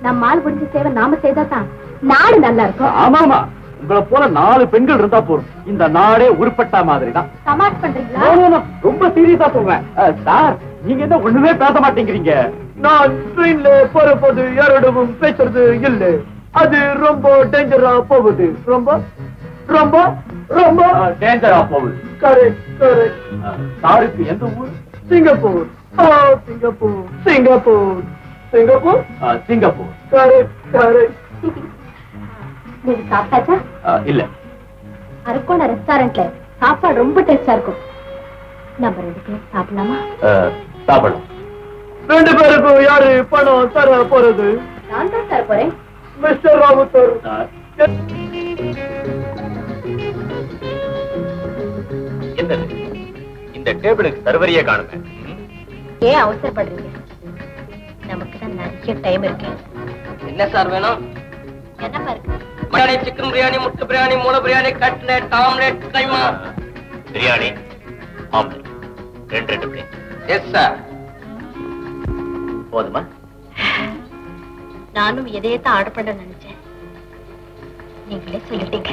நம்ம ஆள் புரிஞ்ச சேவை நாம செய்தா தான் நாடு நல்லா இருக்கும். ஆமாமா, உங்களை போல 4 பெண்கள் இருந்தா போதும், இந்த நாடே உருப்பட்டா மாதிரி தான். சமாட் பண்றீங்களா? ரொம்ப சீரியஸா சொல்றேன் சார். நீங்க என்ன ஒண்ணுமே பேச மாட்டேங்கிறீங்க? நான் ட்ரெயின்ல போறபோது யாரோடவும் பேசுறது இல்ல. அது ரொம்ப டேஞ்சரா போகுது. ரொம்ப ரொம்ப ரொம்ப டேஞ்சரா போகுது. Correct correct. சாருக்கு எந்த ஊர்? Singapore. Singapore Singapore Singapore Singapore. Correct correct. நீங்க சாப்பிட்டாச்சா? இல்ல. அரக்கோண ரெஸ்டாரண்ட்ல சாப்பாடு ரொம்ப டேஸ்டா இருக்கும். நம்ம 2 பேரும் சாப்பிடலாமா? சாப்பிடலாம். 2 பேருக்கும் யாரு பணம் தர போறது? நான் தான் தர போறேன். மிஸ்டர் ராவுத்தர். என்னது இந்த டேபிளுக்கு சர்வரியே காணுமே. ஏன் அவசரப்படுறீங்க? நமக்கு தான் நிறைய டைம் இருக்கு. என்ன சார் வேணும்? என்ன பாருங்க, பிரியாணி, சிக்கன் பிரியாணி, முட்டை பிரியாணி, மூளை biryani, cutlet, omelette, keema. Biryani, omelette, 2 plate. Yes sir. போதுமா? நானும் எதையத்தான் ஆர்டர் பண்ண நினைச்சேன், நீங்களே சொல்லிட்டீங்க.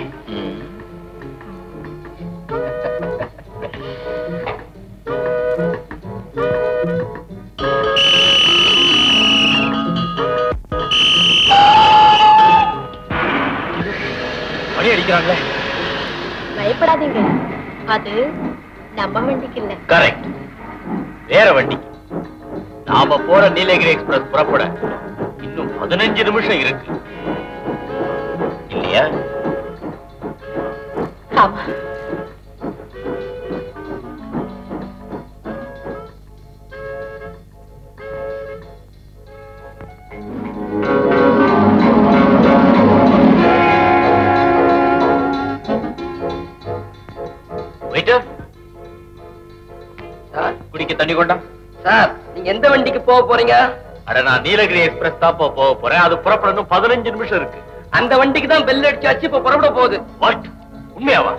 மணி அடிக்கிறாங்களே. பயப்படாதீங்க, அது நம்ம வண்டிக்கு இல்ல. கரெக்ட், வேற வண்டிக்கு. நாம போற நீலகிரி எக்ஸ்பிரஸ் புறப்பட இன்னும் 15 நிமிஷம் இருக்கு இல்லையா? ஆமா. குடிக்க தண்ணி கொண்டா. சார், நீங்க எந்த வண்டிக்கு போக போறீங்க? அட, நான் நீலகிரி எக்ஸ்பிரஸ் தான் போக போறேன். அது புறப்படணும் 15 நிமிஷம் இருக்கு. அந்த வண்டிக்கு தான் பெல் அடிச்சாச்சு, இப்ப புறப்பட போகுது. வாட்? உண்மையாவா?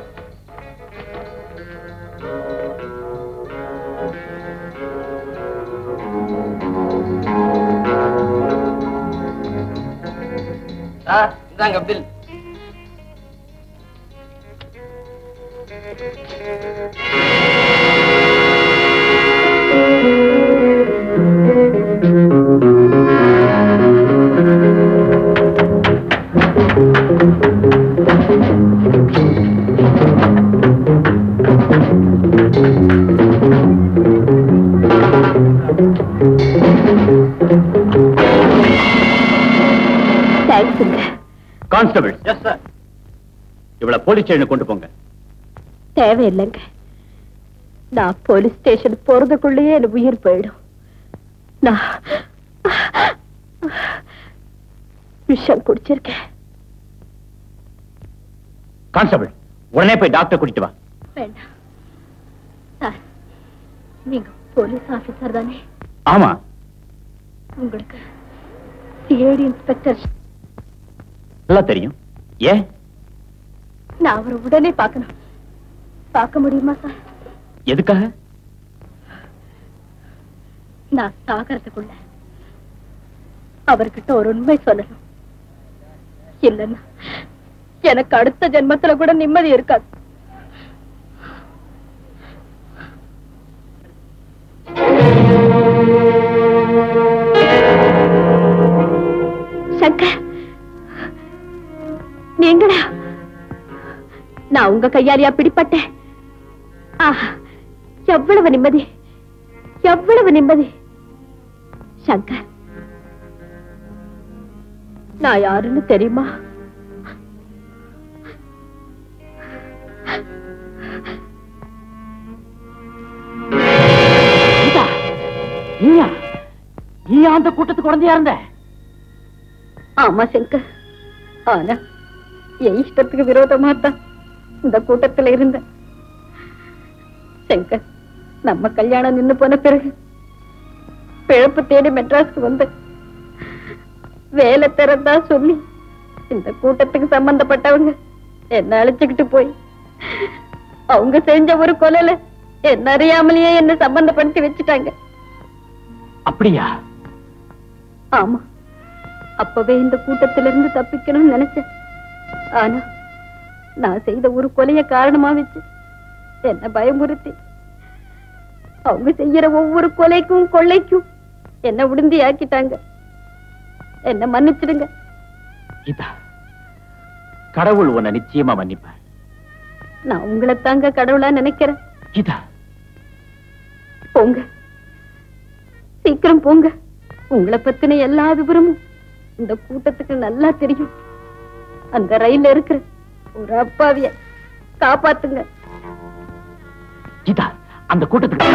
சார், இந்தாங்க பில். கான்ஸ்டபிள். Yes sir. இவ்வளவு போலீஸ் ஸ்டேஷன் கொண்டு போங்க. தேவையில்லைங்க, நான் போலீஸ் ஸ்டேஷன் போறதுக்குள்ளேயே எனக்கு உயிர் போயிடும். நான் விஷம் குடிச்சிருக்கேன். கான்ஸ்டபிள், உடனே போய் டாக்டர் கூட்டிட்டு வா. வேண்டாம் சார், நீங்க போலீஸ் ஆபீசர் தானே? ஆமா. உங்களுக்கு சிஐடி இன்ஸ்பெக்டர் நல்லா தெரியும். ஏன்? நான் அவரை உடனே பார்க்கணும். பார்க்க முடியுமா சார்? எதுக்காக? நான் சாகறதுக்குள்ள அவர்கிட்ட ஒரு உண்மை சொல்லணும். இல்லன்னா எனக்கு அடுத்த ஜென்மத்துல கூட நிம்மதி இருக்காது. சங்கர், நீங்களா? நான் உங்க கையாலியா பிடிப்பட்டேன். எவ்வளவு நிம்மதி, எவ்வளவு நிம்மதி. சங்கர், நான் யாருன்னு தெரியுமா? அந்த கூட்டத்துக்கு குழந்தையா இருந்த? ஆமா சங்கர். ஆனா என் இஷ்டத்துக்கு விரோதமா தான் இந்த கூட்டத்துல இருந்த. சங்கர், நம்ம கல்யாணம் நின்னு போன பிறகு பிழப்பு தேடி மெட்ராஸ்க்கு வந்து வேலை தரதா சொல்லி இந்த கூட்டத்துக்கு சம்பந்தப்பட்டவங்க என்ன அழைச்சுக்கிட்டு போய் அவங்க செஞ்ச ஒரு கொலையில என்ன அறியாமலேயே என்ன சம்பந்தப்படுத்தி வச்சுட்டாங்க. அப்படியா? ஆமா, அப்பவே இந்த கூட்டத்திலிருந்து தப்பிக்கணும்னு நினைச்சேன். ஆனா நான் செய்த ஒரு கொலைய காரணமா வச்சு என்ன பயமுறுத்தி அவங்க செய்யற ஒவ்வொரு கொலைக்கும் கொள்ளைக்கும் என்ன உடுந்தி ஆக்கிட்டாங்க. என்ன மன்னிச்சிடுங்க. கீதா, கடவுள் உன்னை நிச்சயமா மன்னிப்பார். நான் உங்களை தாங்க கடவுளா நினைக்கிறேன். கீதா, போங்க, சீக்கிரம் போங்க. உங்களை பத்தின எல்லா விவரமும் இந்த கூட்டத்துக்கு நல்லா தெரியும். அந்த ரயில்ல இருக்கிற ஒரு அப்பாவிய காப்பாத்துங்க. கீதா, அந்த கூட்டத்துக்கு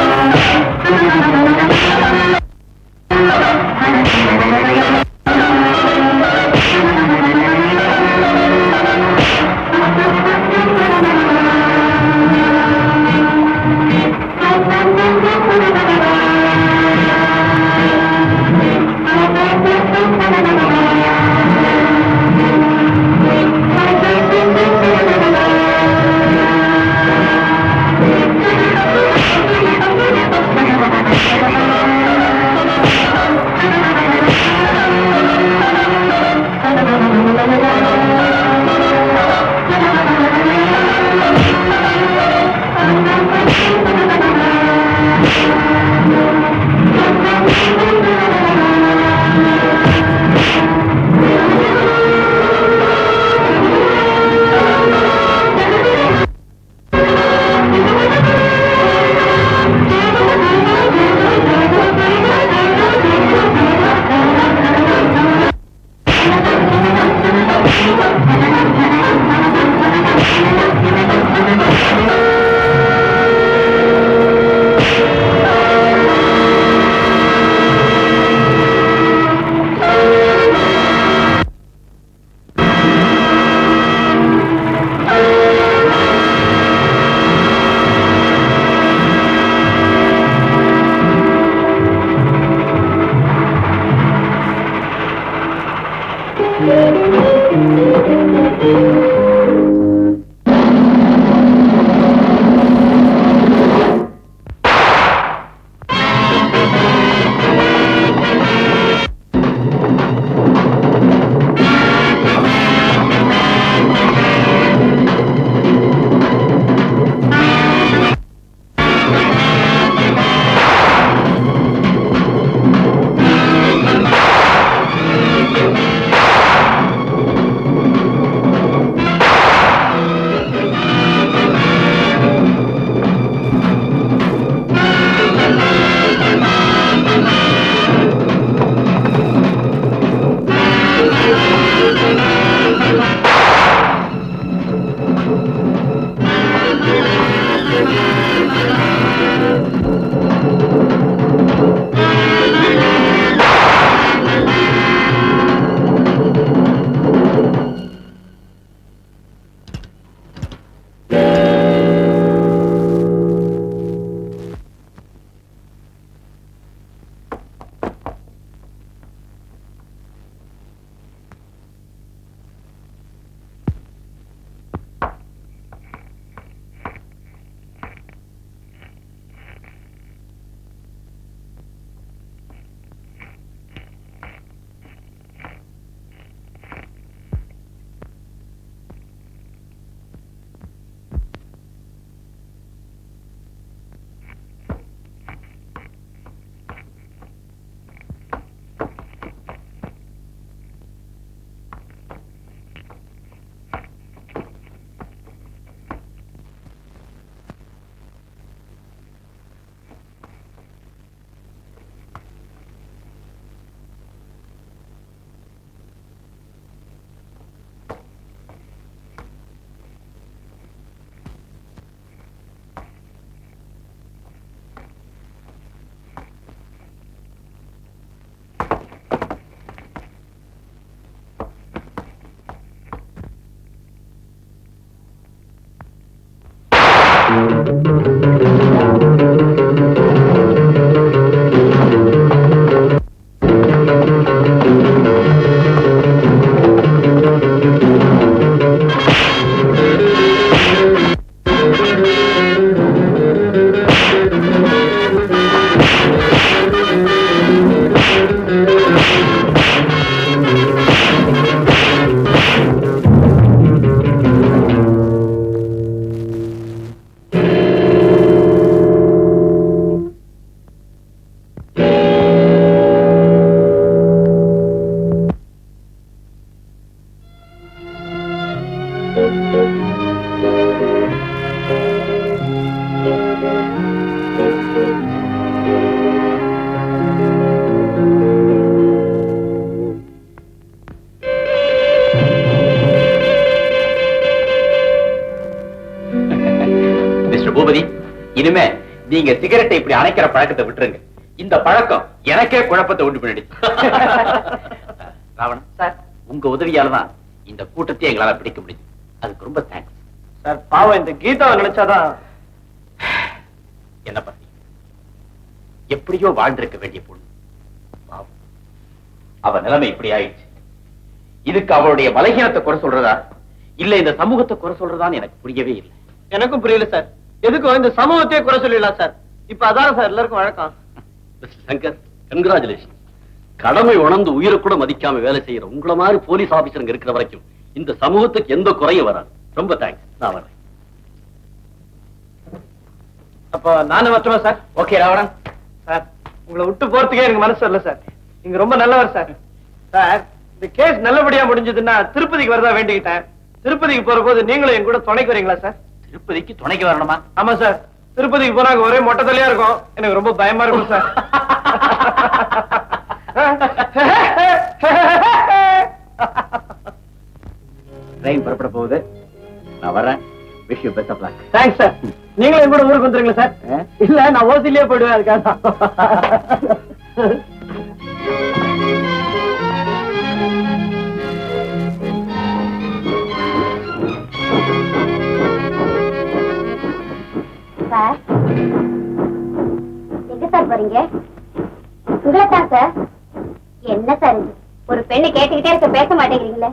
இனிமே நீங்க சிகரெட்டை இப்படி அணைக்கிற பழக்கத்தை விட்டுருங்க. இந்த பழக்கம் எனக்கே குழப்பத்தை உண்டு பண்ணிடுச்சு. ராவணன் சார், உங்க உதவியாலதான் இந்த கூட்டத்தை எங்களால பிடிக்க முடியுது. அதுக்கு ரொம்ப தேங்க்ஸ் சார். பாவம் இந்த கீதாவை நினைச்சாதான். என்ன பண்ணி எப்படியோ வாழ்ந்திருக்க வேண்டிய பொண்ணு பாவம், அவ நிலைமை இப்படி ஆயிடுச்சு. இதுக்கு அவளுடைய பலகீனத்தை குறை சொல்றதா இல்ல இந்த சமூகத்தை குறை சொல்றதான்னு எனக்கு புரியவே இல்லை. எனக்கும் புரியல சார். எதுக்கும் இந்த சமூகத்தையே குறை சொல்லிடலாம் சார். இப்ப அதான சார் எல்லாருக்கும் வழக்கம். சங்கர், கங்க்ராச்சுலேஷன். கடமை உணர்ந்து உயிரை கூட மதிக்காம வேலை செய்யற உங்களை மாதிரி போலீஸ் ஆபீசருங்க இருக்கிற வரைக்கும் இந்த சமூகத்துக்கு எந்த குறையும் வராது. ரொம்ப தேங்க்ஸ். நான் வரேன். அப்ப நானும் வரட்டுமா சார்? ஓகே ராவணன் சார், உங்களை விட்டு போறதுக்கே எனக்கு மனசு வரல சார். நீங்க ரொம்ப நல்லவர் சார். சார், இந்த கேஸ் நல்லபடியா முடிஞ்சதுன்னா திருப்பதிக்கு வரதா வேண்டிக்கிட்டேன். திருப்பதிக்கு போற போது நீங்களும் என் கூட துணைக்கு வரீங்களா சார்? திருப்பதிக்கு துணைக்கு வரணுமா? ஆமா சார். திருப்பதிக்கு போனாங்க ஒரே மொட்டை தலையா இருக்கும். எனக்கு ரொம்ப பயமா இருக்கும் சார். ட்ரெயின் புறப்பட போகுது. நான் வரேன். Wish you best of luck. Thanks sir. நீங்களும் என் கூட ஊருக்கு வந்துருங்களா சார்? இல்ல, நான் ஓசிலேயே போயிடுவேன். அதுக்காக சார், எங்க சார் போறீங்க? உங்களை தான் சார். என்ன சார் இது? ஒரு பெண்ணு கேட்டுக்கிட்டே இருக்க, பேச மாட்டேங்கிறீங்களே.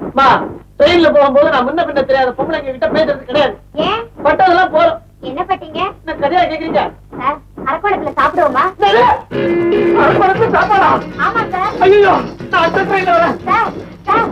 ட்ரெயின்ல போகும்போது நான் முன்ன பின்ன தெரியாத பொம்பளைங்க கிட்ட பேசுறது கிடையாது. ஏன்? பட்டதெல்லாம் போறோம். என்ன பட்டீங்க? நான் கதையா கேக்குறீங்க சார்? அரக்கோணத்துல சாப்பிடுவோமா? அரக்கோணத்துல சாப்பாடா? ஆமா சார். ஐயோ, நான் அடுத்த ட்ரெயின்ல வரேன். Sir, sir.